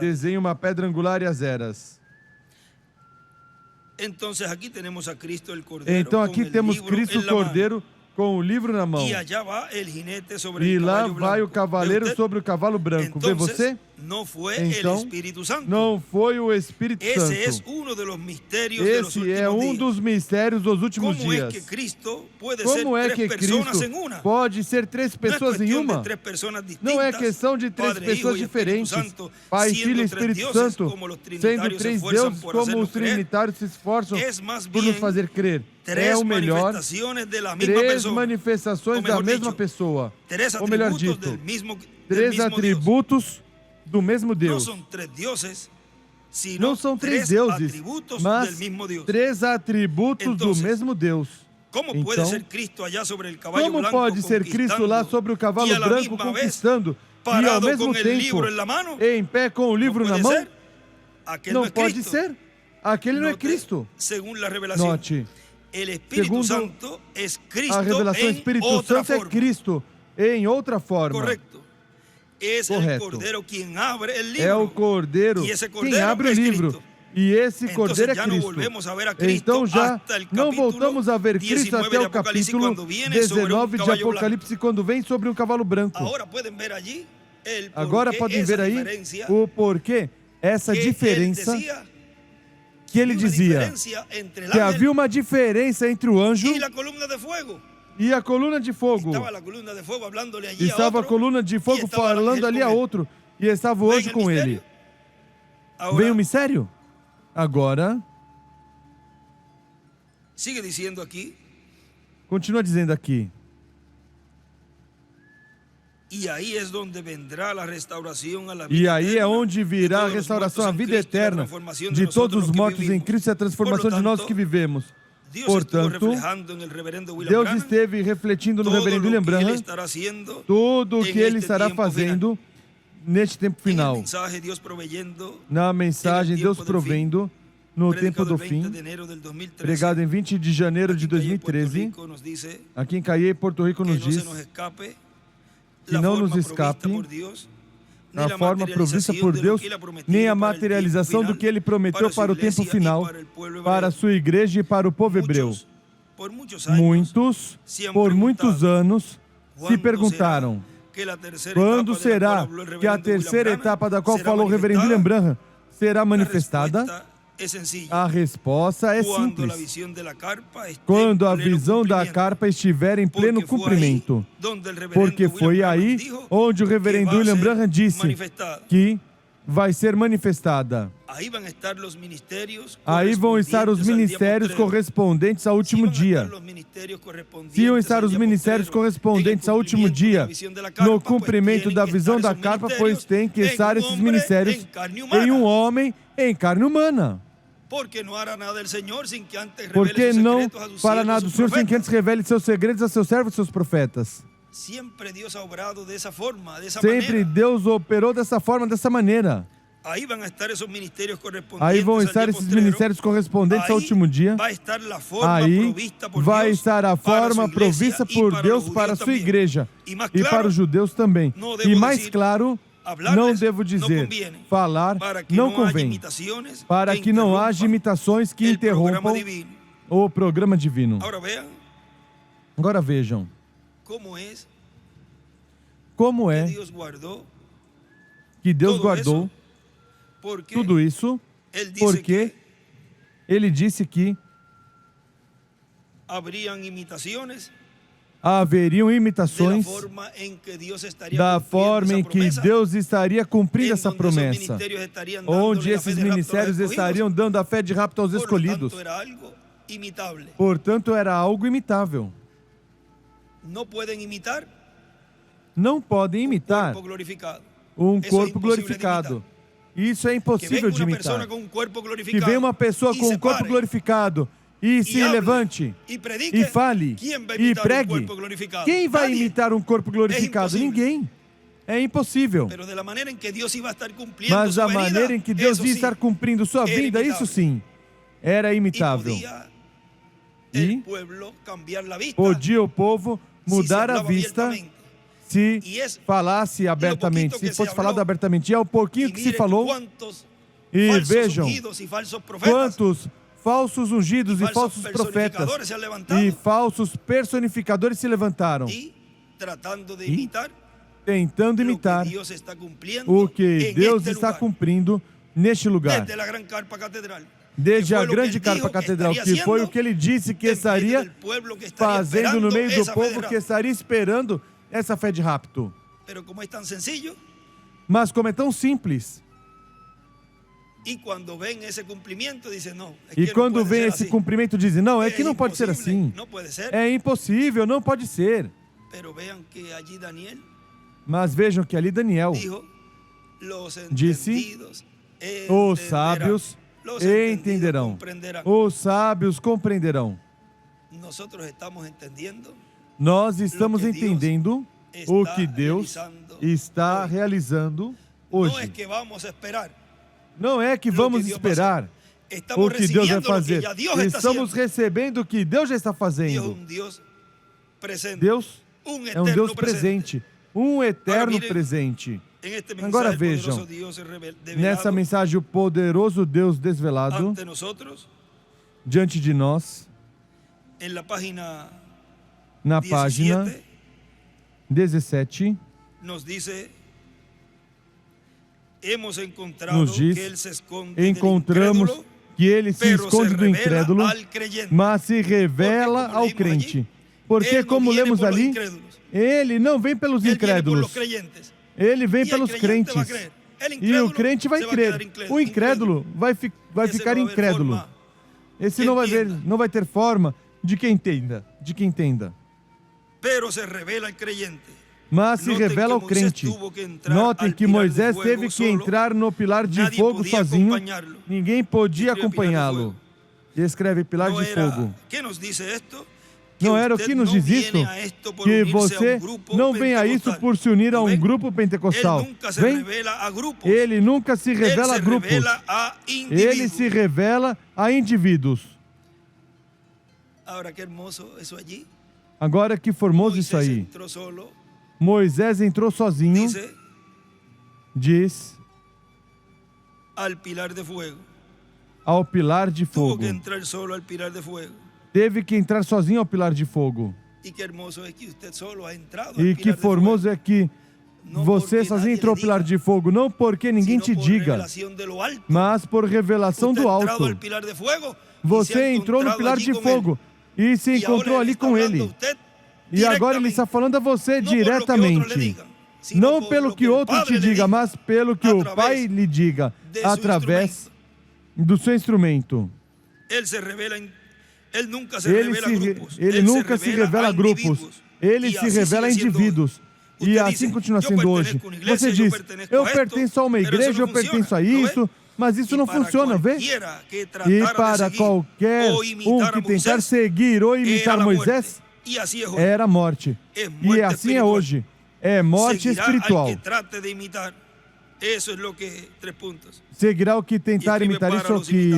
desenha uma pedra angular e as eras. Então aqui temos Cristo, o Cordeiro, com o livro na mão. E lá vai o cavaleiro sobre o cavalo branco. Vê você? Então, não foi o Espírito Santo. Esse é um dos mistérios dos últimos dias. Como é que Cristo pode ser três pessoas em uma? Não é questão de três pessoas diferentes. Pai, Filho e Espírito Santo, sendo três deuses, como os trinitários se esforçam por nos fazer crer. É o melhor, três manifestações da mesma pessoa. Ou melhor dito, três atributos do mesmo Deus. Não são três deuses, mas três atributos do mesmo Deus. Então, como pode ser Cristo lá sobre o cavalo branco conquistando e ao mesmo tempo em pé com o livro na mão? Não pode ser. Aquele não é Cristo. Note. Segundo a revelação, o Espírito Santo é Cristo em outra forma. Correto. É o Cordeiro quem abre o livro. E esse Cordeiro é Cristo. Então já não voltamos a ver Cristo até o capítulo 19 de Apocalipse, quando vem sobre um cavalo branco. Agora podem ver aí o porquê, essa diferença que ele dizia que havia uma diferença entre o anjo e a coluna de fogo. Estava a coluna de fogo falando ali a outro e estava o anjo com ele. Vem o mistério? Agora, continua dizendo aqui. E aí é onde virá a restauração, a vida eterna de todos os mortos em Cristo e a transformação de nós que vivemos. Portanto, Deus esteve refletindo no reverendo William Branham tudo o que ele estará fazendo neste tempo final. Na mensagem, Deus provendo no tempo do fim, pregado em 20 de janeiro de 2013, aqui em Caiê, Porto Rico, nos diz que não nos escape a forma provista por Deus, nem a materialização do que Ele prometeu para o tempo final, para a sua igreja e para o povo hebreu. Muitos, por muitos anos, se perguntaram: quando será que a terceira etapa da qual falou o reverendo William Branham será manifestada? A resposta é simples. Quando a visão da carpa estiver em pleno cumprimento. Porque foi aí onde o reverendo William Branham disse que vai ser manifestada. Aí vão estar os ministérios correspondentes ao último dia. Se vão estar os ministérios correspondentes ao último dia, no cumprimento da visão da carpa, pois tem que estar esses ministérios em um homem em carne humana. Porque não fará nada do Senhor sem que antes revele seus segredos a seus servos e seus profetas. Sempre Deus operou dessa forma, dessa maneira. Aí vão estar esses ministérios correspondentes ao último dia. Aí vai estar a forma provista por Deus para a sua igreja e para os judeus também. E mais claro, não devo dizer, falar não convém, para que não haja imitações que interrompam o programa divino. Agora vejam como é que Deus guardou tudo isso, porque Ele disse que haveriam imitações da forma em que Deus estaria cumprindo essa promessa, onde esses ministérios estariam dando a fé de rapto aos escolhidos. Portanto, era algo imitável. Não podem imitar um corpo glorificado. Isso é impossível de imitar. Que venha uma pessoa com um corpo glorificado e se levante e fale e pregue. Quem vai imitar um corpo glorificado? Ninguém. É impossível. Mas a maneira em que Deus ia estar cumprindo sua vinda, isso sim, era imitável. E podia o povo mudar a vista se falasse abertamente, se fosse falado abertamente. E é o pouquinho que se falou. E vejam quantos falsos ungidos e falsos profetas e falsos personificadores se levantaram. E tentando imitar o que Deus está cumprindo neste lugar. Desde a grande carpa catedral, que foi o que ele disse que estaria fazendo no meio do povo, que estaria esperando essa fé de rapto. Mas como é tão simples, e quando vem esse cumprimento dizem, não, é que não pode ser assim, é impossível, não pode ser. Mas vejam que ali Daniel disse, os sábios entenderão, os sábios compreenderão. Nós estamos entendendo o que Deus está realizando hoje. Não é que vamos esperar o que Deus vai fazer. Estamos recebendo o que Deus já está fazendo. Deus é um Deus presente, um eterno presente. Agora vejam, nessa mensagem, o poderoso Deus desvelado diante de nós, na página 17, nos diz, encontramos que ele se esconde do incrédulo, mas se revela ao crente. Porque, como lemos ali, ele não vem pelos incrédulos, ele vem pelos crentes. E o crente vai crer. O incrédulo vai ficar incrédulo. Esse não vai ter forma de quem entenda. Mas se revela ao crente. Notem que Moisés teve que entrar no pilar de fogo sozinho. Ninguém podia acompanhá-lo. E escreve pilar de fogo. Não era o que nos diz isto? Que você não vem a isso por se unir a um grupo pentecostal. Vem? Ele nunca se revela a grupos. Ele se revela a indivíduos. Agora que formoso isso aí. Moisés entrou sozinho, diz, ao pilar de fogo. Teve que entrar sozinho ao pilar de fogo. E que formoso é que você sozinho entrou ao pilar de fogo, não porque ninguém te diga, mas por revelação do alto. Você entrou no pilar de fogo e se encontrou ali com ele. E agora ele está falando a você diretamente. Não pelo que outro te diga, mas pelo que o Pai lhe diga, através do seu instrumento. Ele nunca se revela a grupos. Ele se revela a indivíduos. E assim continua sendo hoje. Você diz, eu pertenço a uma igreja, eu pertenço a isso, mas isso não funciona, vê? E para qualquer um que tentar seguir ou imitar Moisés, era morte. E assim é hoje. É morte espiritual. Seguirá o que tentar imitar. Isso é o que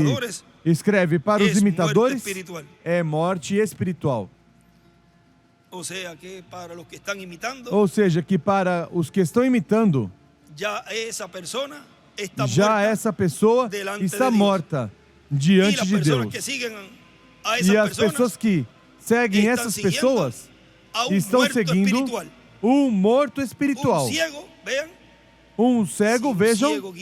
escreve para os imitadores. É morte espiritual. Ou seja, que para os que estão imitando, já essa pessoa está morta diante de Deus. E as pessoas que seguem essas pessoas estão seguindo um morto espiritual. Um cego, vejam,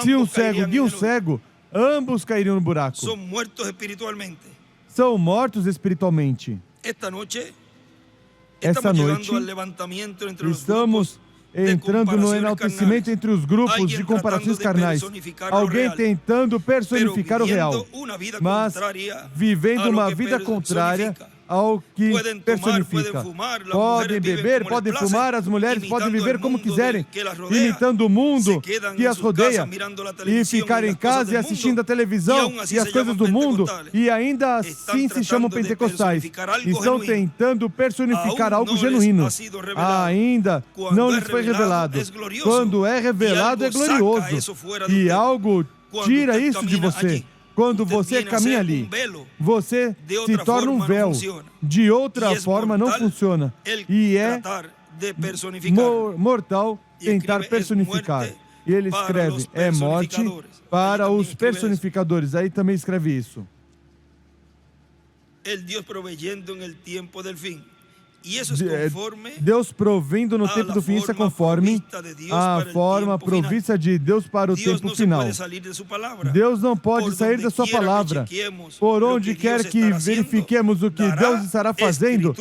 se um cego guia um cego, ambos cairiam no buraco. São mortos espiritualmente. Esta noite, estamos entrando no enaltecimento entre os grupos de comparações carnais. Alguém tentando personificar o real, mas vivendo uma vida contrária ao que personifica. Podem beber, podem fumar, as mulheres podem viver como quiserem, imitando o mundo que as rodeia, e ficar em casa e assistindo a televisão e as coisas do mundo, e ainda assim se chamam pentecostais. Estão tentando personificar algo genuíno. Ainda não lhes foi revelado. Quando é revelado, é glorioso. E algo tira isso de você. Quando você caminha ali, você se torna um véu. De outra forma, não funciona. E é mortal tentar personificar. E ele escreve, é morte para os personificadores. Aí também escreve isso. Deus provendo no tempo do fim, isso é conforme a forma provista de Deus para o tempo final. Deus não pode sair da sua palavra. Por onde quer que verifiquemos o que Deus estará fazendo,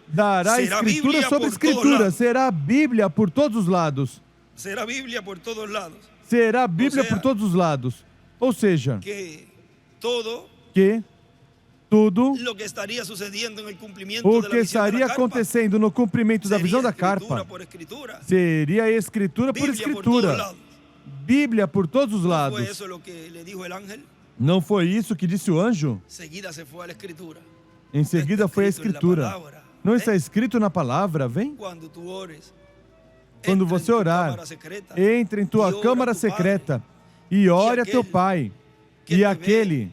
dará escritura sobre escritura. Será Bíblia por todos os lados. Será Bíblia por todos os lados. Ou seja, que tudo o que estaria acontecendo no cumprimento da visão da carpa seria escritura por escritura. Bíblia por todos os lados. Não foi isso que disse o anjo? Em seguida foi a escritura. Não está escrito na palavra, vem? Quando você orar, entre em tua câmara secreta e ore a teu Pai, e aquele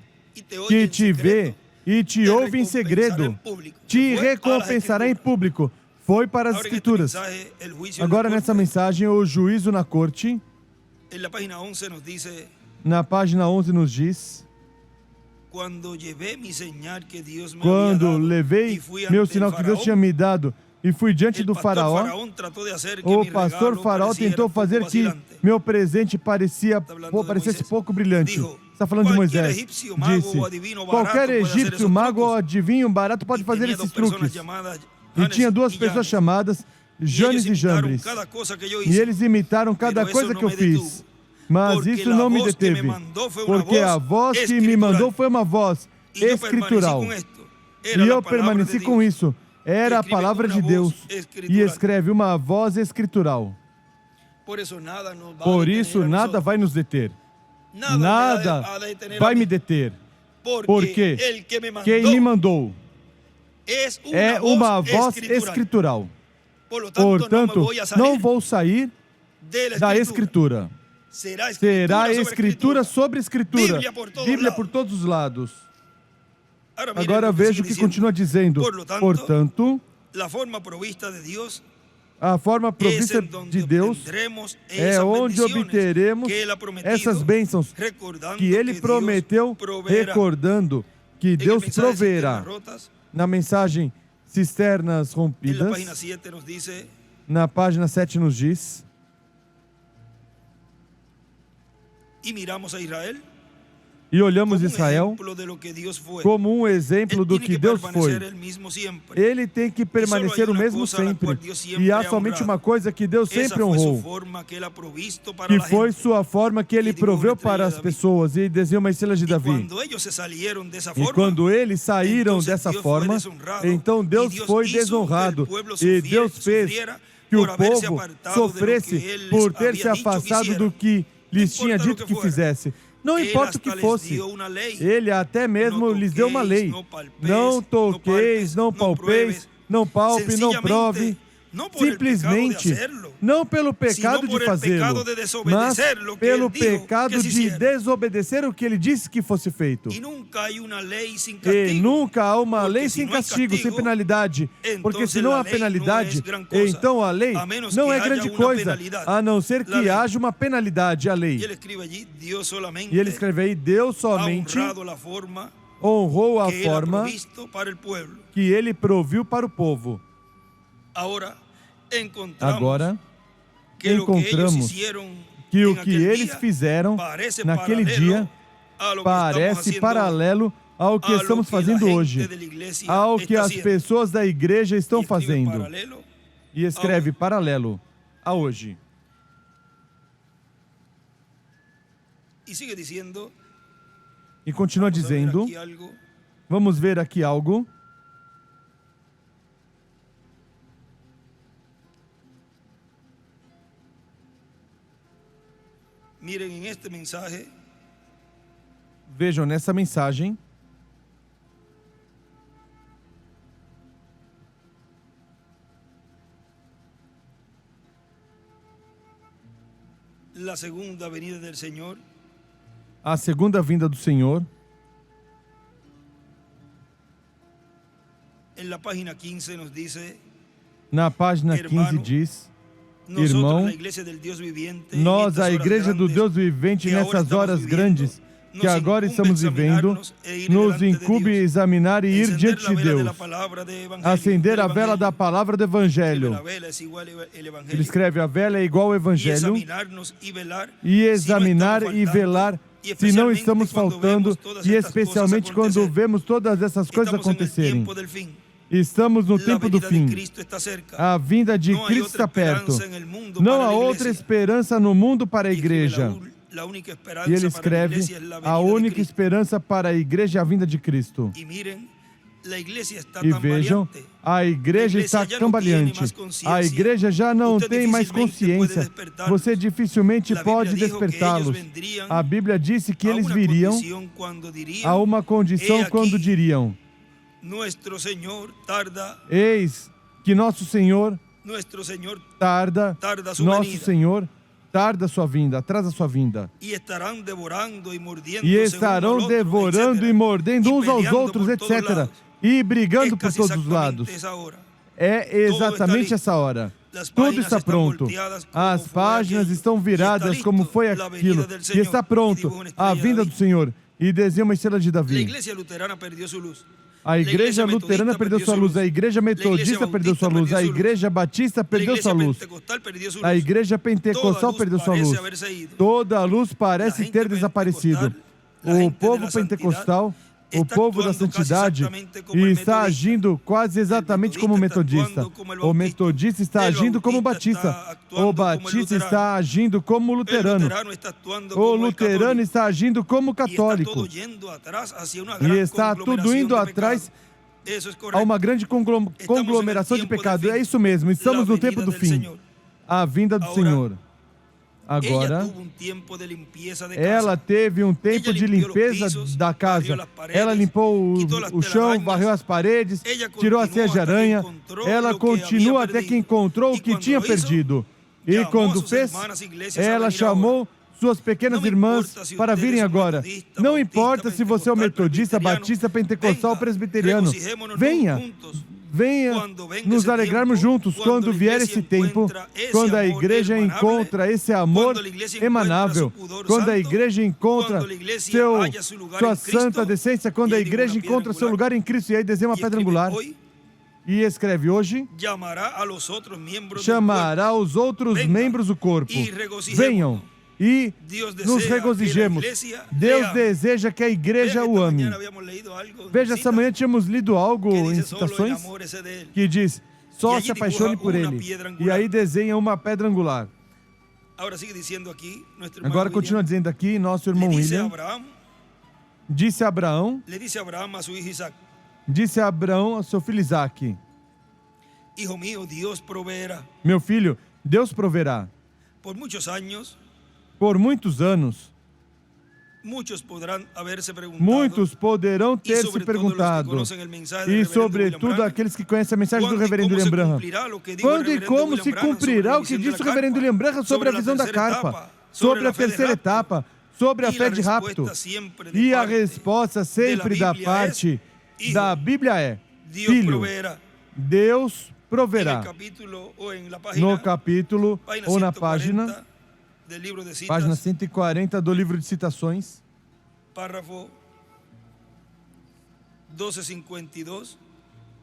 que te vê e te ouve em segredo, te recompensará em público. Foi para as Escrituras. Agora, nessa mensagem, o juízo na corte, na página 11 nos diz, quando levei meu sinal que Deus tinha me dado e fui diante do faraó, o pastor faraó tentou fazer que meu presente parecesse pouco brilhante. Está falando de Moisés. Disse, qualquer egípcio, mago ou adivinho barato pode fazer esses truques. E tinha duas pessoas chamadas Janes e Jambres. E eles imitaram cada coisa que eu fiz. Mas isso não me deteve, porque a voz que me mandou foi uma voz escritural. E eu permaneci com isso. Era a palavra de Deus. E escreve uma voz escritural. Por isso, nada vai nos deter. Nada vai me deter. Porque quem me mandou é uma voz escritural. Portanto, não vou sair da Escritura. Será Escritura sobre Escritura. Bíblia por todos os lados. Agora veja o que continua dizendo. Portanto, a forma provista de Deus é onde obteremos essas bênçãos que Ele prometeu, recordando que Deus proverá. Na mensagem Cisternas Rompidas, na página 7 nos diz, e olhamos Israel como um exemplo do que Deus foi. Ele tem que permanecer o mesmo sempre. E há somente uma coisa que Deus sempre honrou, que foi sua forma que Ele proveu para as pessoas e desenhou uma estrela de Davi. E quando eles saíram dessa forma, então Deus foi desonrado. E Deus fez que o povo sofresse por ter se afastado do que lhes tinha dito que fizesse. Não importa o que fosse, Ele até mesmo lhes deu uma lei. Não toqueis, não palpeis, não palpe, não prove. Simplesmente, não pelo pecado de fazê-lo, mas pelo pecado de desobedecer o que Ele disse que fosse feito. E nunca há uma lei sem castigo, sem penalidade, porque se não há penalidade, então a lei não é grande coisa, a não ser que haja uma penalidade à lei. E ele escreve aí, Deus somente honrou a forma que Ele proviu para o povo. Agora, encontramos que o que eles fizeram naquele dia parece paralelo ao que estamos fazendo hoje, ao que as pessoas da igreja estão fazendo. E escreve paralelo. a hoje. E continua dizendo, vamos ver aqui algo. Vejam nessa mensagem, a segunda vinda do Senhor. Na página 15 diz, irmão, nós, a Igreja do Deus Vivente, nessas horas grandes que agora estamos vivendo, nos incumbe examinar e ir diante de Deus, acender a vela da palavra do Evangelho. Ele escreve, a vela é igual ao Evangelho, e examinar e velar se não estamos faltando, e especialmente quando vemos todas essas coisas acontecerem. Estamos no tempo do fim. A vinda de Cristo está perto. Não há outra esperança no mundo para a igreja. E ele escreve, a única esperança para a igreja é a vinda de Cristo. E vejam, a igreja está cambaleante. A igreja já não tem mais consciência. Você dificilmente pode despertá-los. A Bíblia disse que eles viriam a uma condição quando diriam, eis que nosso Senhor tarda, nosso Senhor tarda a sua vinda, atrasa a sua vinda. E estarão devorando e mordendo uns aos outros, etc. E brigando por todos os lados. É exatamente essa hora. Tudo está pronto. As páginas estão viradas como foi aquilo. E está pronto a vinda do Senhor. E desenha uma estrela de Davi. A igreja luterana perdeu sua luz, a igreja metodista perdeu sua luz, a igreja batista perdeu sua luz, a igreja pentecostal perdeu sua luz. Toda a luz parece ter desaparecido. O povo pentecostal, o povo da santidade, está agindo quase exatamente como o metodista. O metodista está agindo como o batista. O batista está agindo como o luterano. O luterano está agindo como o católico. E está tudo indo atrás a uma grande conglomeração de pecado. É isso mesmo, estamos no tempo do fim. A vinda do Senhor. Agora, ela teve um tempo de limpeza da casa. Ela limpou o chão, varreu as paredes, tirou a teia de aranha. Ela continua até que encontrou o que tinha perdido. E quando fez, ela chamou suas pequenas irmãs para virem agora. Não importa se você é o metodista, batista, pentecostal, presbiteriano. Venha nos alegrarmos juntos quando vier esse tempo, quando a igreja encontra esse amor emanável, quando a igreja encontra sua santa decência, quando a igreja encontra seu lugar em Cristo. E aí desenha uma pedra angular e escreve hoje, chamará os outros membros do corpo. Venham e nos regozijemos. Deus deseja que a igreja o ame. Veja, essa manhã tínhamos lido algo em citações que diz, só se apaixone por ele. E aí desenha uma pedra angular. Agora continua dizendo aqui, nosso irmão William, disse a Abraão ao seu filho Isaac, meu filho, Deus proverá. Por muitos anos, muitos poderão ter se perguntado, e sobretudo aqueles que conhecem a mensagem do reverendo William Branham, quando e como se cumprirá o que disse o reverendo William Branham sobre a visão da carpa, sobre a terceira etapa, sobre a fé de rapto? E a resposta sempre da parte da Bíblia é, filho, Deus proverá. No capítulo ou na página 140 do livro de citações,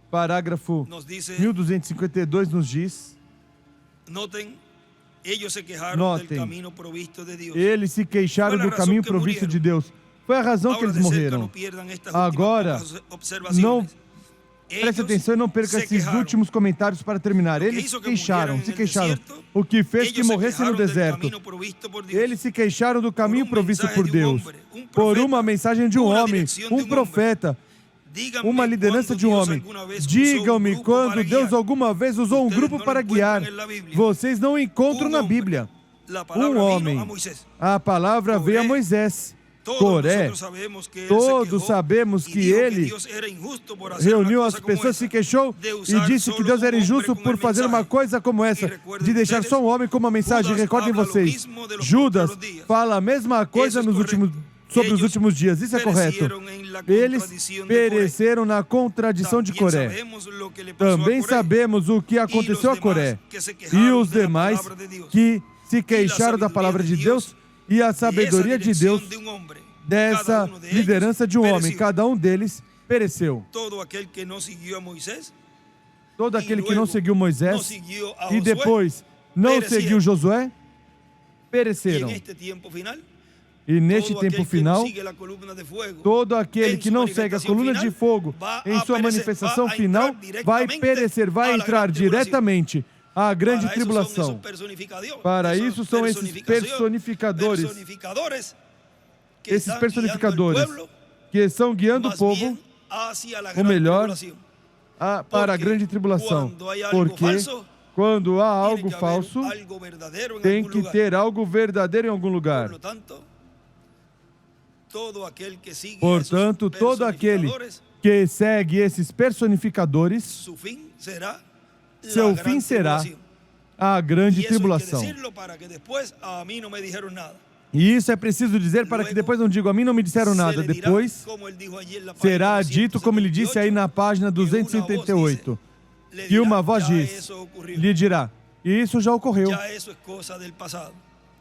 parágrafo 1252 nos diz, notem, eles se queixaram do caminho provisto de Deus. Foi a razão que eles morreram. Agora, não Preste atenção e não perca esses últimos comentários para terminar. Eles se queixaram. O que fez que morressem no deserto. Eles se queixaram do caminho provisto por Deus, por uma mensagem de um homem, um profeta, uma liderança de um homem. Digam-me quando Deus alguma vez usou um grupo para guiar. Vocês não encontram na Bíblia. Um homem. A palavra veio a Moisés. Coré. Todos sabemos que ele reuniu as pessoas, se queixou e disse que Deus era injusto por fazer uma coisa como essa, de deixar só um homem com uma mensagem. Recordem vocês, Judas fala a mesma coisa sobre os últimos dias. Isso é correto. Eles pereceram na contradição de Coré. Também sabemos o que aconteceu a Coré e os demais que se queixaram da palavra de Deus e a sabedoria de Deus, dessa liderança de um homem. Cada um deles pereceu. Todo aquele que não seguiu Moisés e depois não seguiu Josué, pereceram. E neste tempo final, todo aquele que não segue a coluna de fogo em sua manifestação final vai perecer, vai entrar diretamente à grande tribulação. Para isso são esses personificadores que estão guiando o povo, ou melhor, para a grande tribulação. Porque quando há algo falso, tem que ter algo verdadeiro em algum lugar. Portanto, todo aquele que segue esses personificadores, seu fim será a grande tribulação. E isso é preciso dizer para que depois não digam, a mim não me disseram nada. Depois será dito, como ele disse aí na página 278, que uma voz lhe dirá, isso já ocorreu.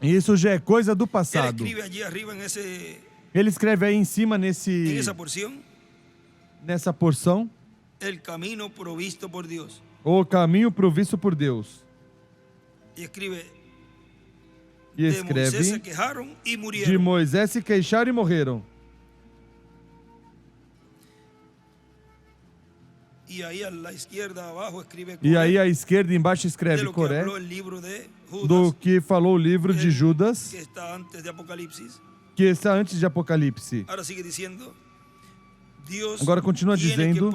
Isso já é coisa do passado. Ele escreve aí em cima nessa porção, o caminho provisto por Deus. E escreve, de Moisés se queixaram e morreram. E aí à esquerda embaixo escreve Coré, do que falou o livro de Judas, que está antes de Apocalipse. Agora continua dizendo,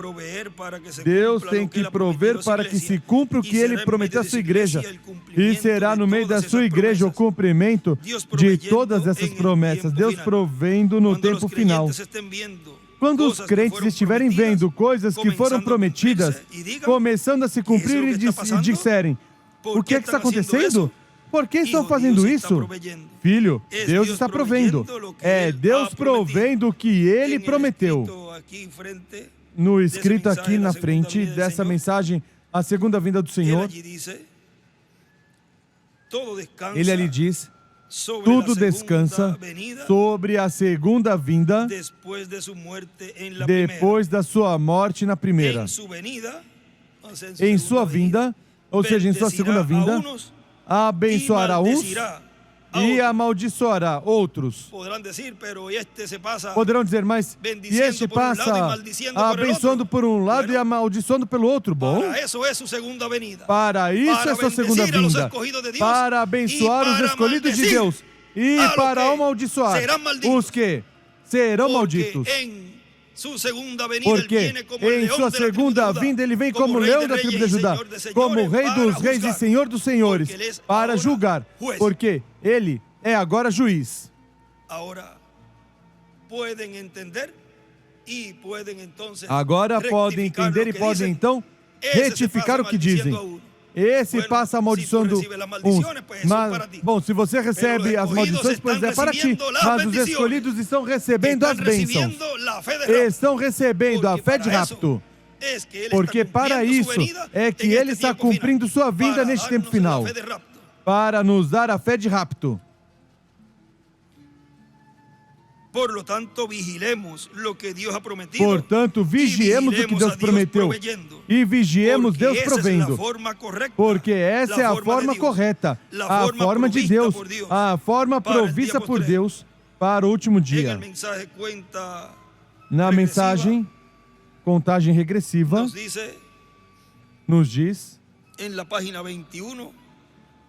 Deus tem que prover para que se cumpra o que Ele prometeu à sua igreja. E será no meio da sua igreja o cumprimento de todas essas promessas. Deus provendo no tempo final. Quando os crentes estiverem vendo coisas que foram prometidas, começando a se cumprir e disserem, o que é que está acontecendo? Por que estão fazendo isso? Filho, Deus está provendo. É Deus provendo o que Ele prometeu. No escrito aqui na frente dessa mensagem, a segunda vinda do Senhor, Ele ali diz, tudo descansa sobre a segunda vinda depois da sua morte na primeira. Em sua vinda, ou seja, em sua segunda vinda, abençoará uns e amaldiçoará outros. Poderão dizer, mas e este passa abençoando por um lado e amaldiçoando pelo outro? Bom, para isso é sua segunda vinda, para abençoar os escolhidos de Deus e para amaldiçoar os que serão malditos. Porque em sua segunda vinda Ele vem como leão da tribo de Judá, como Rei dos reis e Senhor dos senhores, para julgar, porque Ele é agora juiz. Agora podem entender e podem então retificar o que dizem. Esse passa amaldiçoando uns. Mas, bom, se você recebe as maldições, pois é para ti. Mas os escolhidos estão recebendo as bênçãos. Estão recebendo a fé de rapto. Porque para isso é que Ele está cumprindo sua vinda neste tempo final. Para nos dar a fé de rapto. Portanto, vigiemos o que Deus prometeu e vigiemos Deus provendo, porque essa é a forma correta, a forma de Deus, a forma provista por Deus para o último dia. Na mensagem contagem regressiva, nos diz,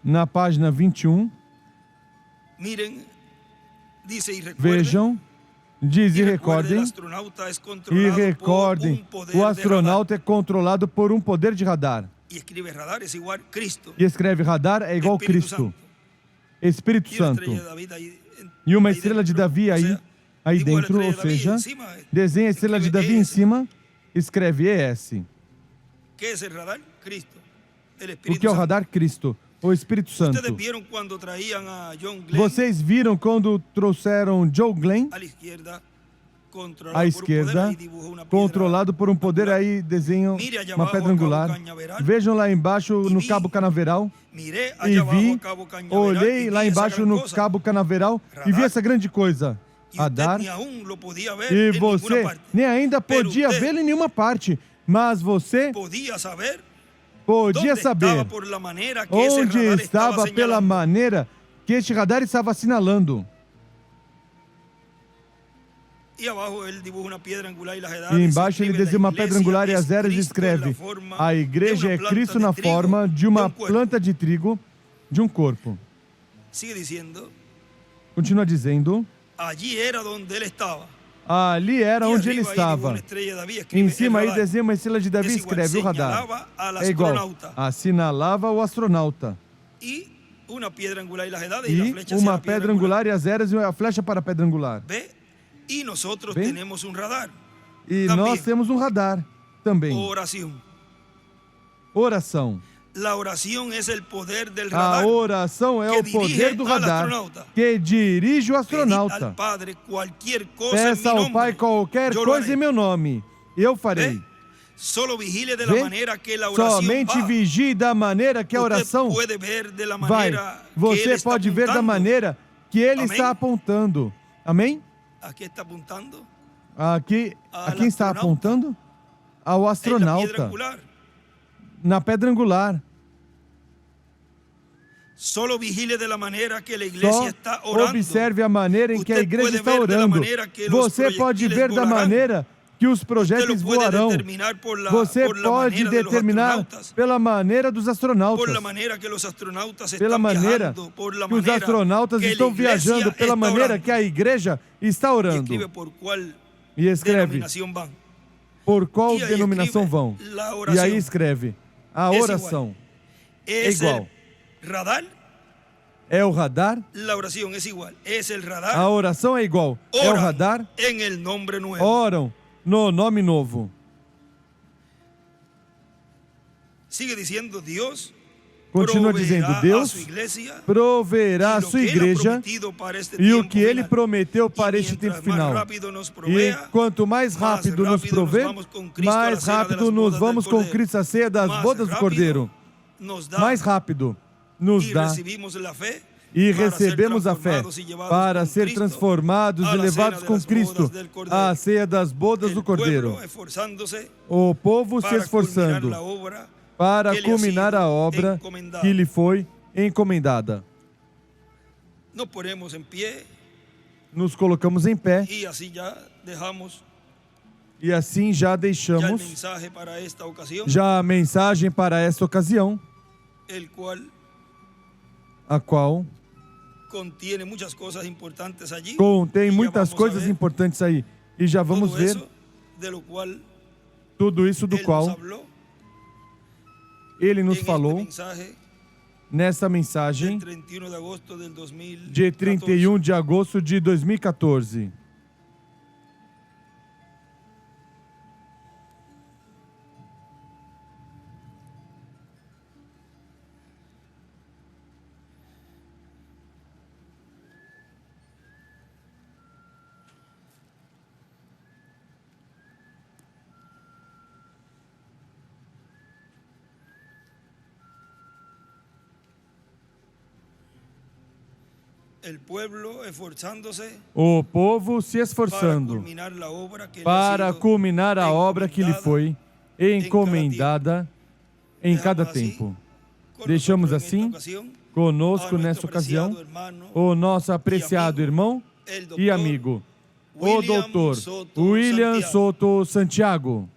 na página 21, vejam, diz e recordem, o astronauta é controlado por um poder de radar. E escreve radar é igual Cristo, Espírito Santo. E uma estrela de Davi aí dentro, ou seja, desenha a estrela de Davi em cima, escreve ES. O que é o radar? Cristo, o Espírito Santo. Vocês viram quando trouxeram Joe Glenn à esquerda, controlado por um poder, aí desenham uma pedra angular. Vejam lá embaixo no Cabo Canaveral, e vi, olhei lá embaixo no Cabo Canaveral e vi essa grande coisa, radar, e você nem ainda podia vê-lo em nenhuma parte, mas você podia saber onde estava pela maneira que este radar estava assinalando. E embaixo ele desenha uma pedra angular e as eras escreve: a igreja é Cristo na forma de uma planta de trigo de um corpo. Continua dizendo: ali era onde ele estava. Em cima aí desenha uma estrela de Davi e escreve: o radar é igual, assinalava o astronauta. E uma pedra angular e as eras e a flecha para a pedra angular. E nós temos um radar também. Oração. A oração é o poder do radar que dirige o astronauta. Peça ao Pai qualquer coisa em meu nome, eu farei. Somente vigie da maneira que a oração vai. Você pode ver da maneira que ele está apontando. Amém? Aqui está apontando ao astronauta na pedra angular. Só observe a maneira em que a igreja está orando. Você pode ver da maneira que os projéteis voarão. Você pode determinar pela maneira dos astronautas, pela maneira que os astronautas estão viajando, pela maneira que a igreja está orando. E escreve por qual denominação vão. E aí escreve: a oração é igual. É o radar? A oração é igual. É o radar? Oram no nome novo. Continua dizendo: Deus proverá a sua igreja e o que Ele prometeu para este tempo final. E quanto mais rápido nos prover, mais rápido nos vamos com Cristo à ceia das bodas do Cordeiro. Mais rápido nos dá e recebemos a fé para ser transformados e levados com Cristo à ceia das bodas do Cordeiro. O povo se esforçando para culminar a obra que lhe foi encomendada. Nos colocamos em pé e assim já deixamos a mensagem para esta ocasião, a qual contém muitas coisas importantes aí. E já vamos ver tudo isso do qual Ele nos falou nessa mensagem de 31 de agosto de 2014. O povo se esforçando para culminar a obra que lhe foi encomendada em cada tempo. Deixamos assim conosco nesta ocasião o nosso apreciado irmão e amigo, o doutor William Soto Santiago.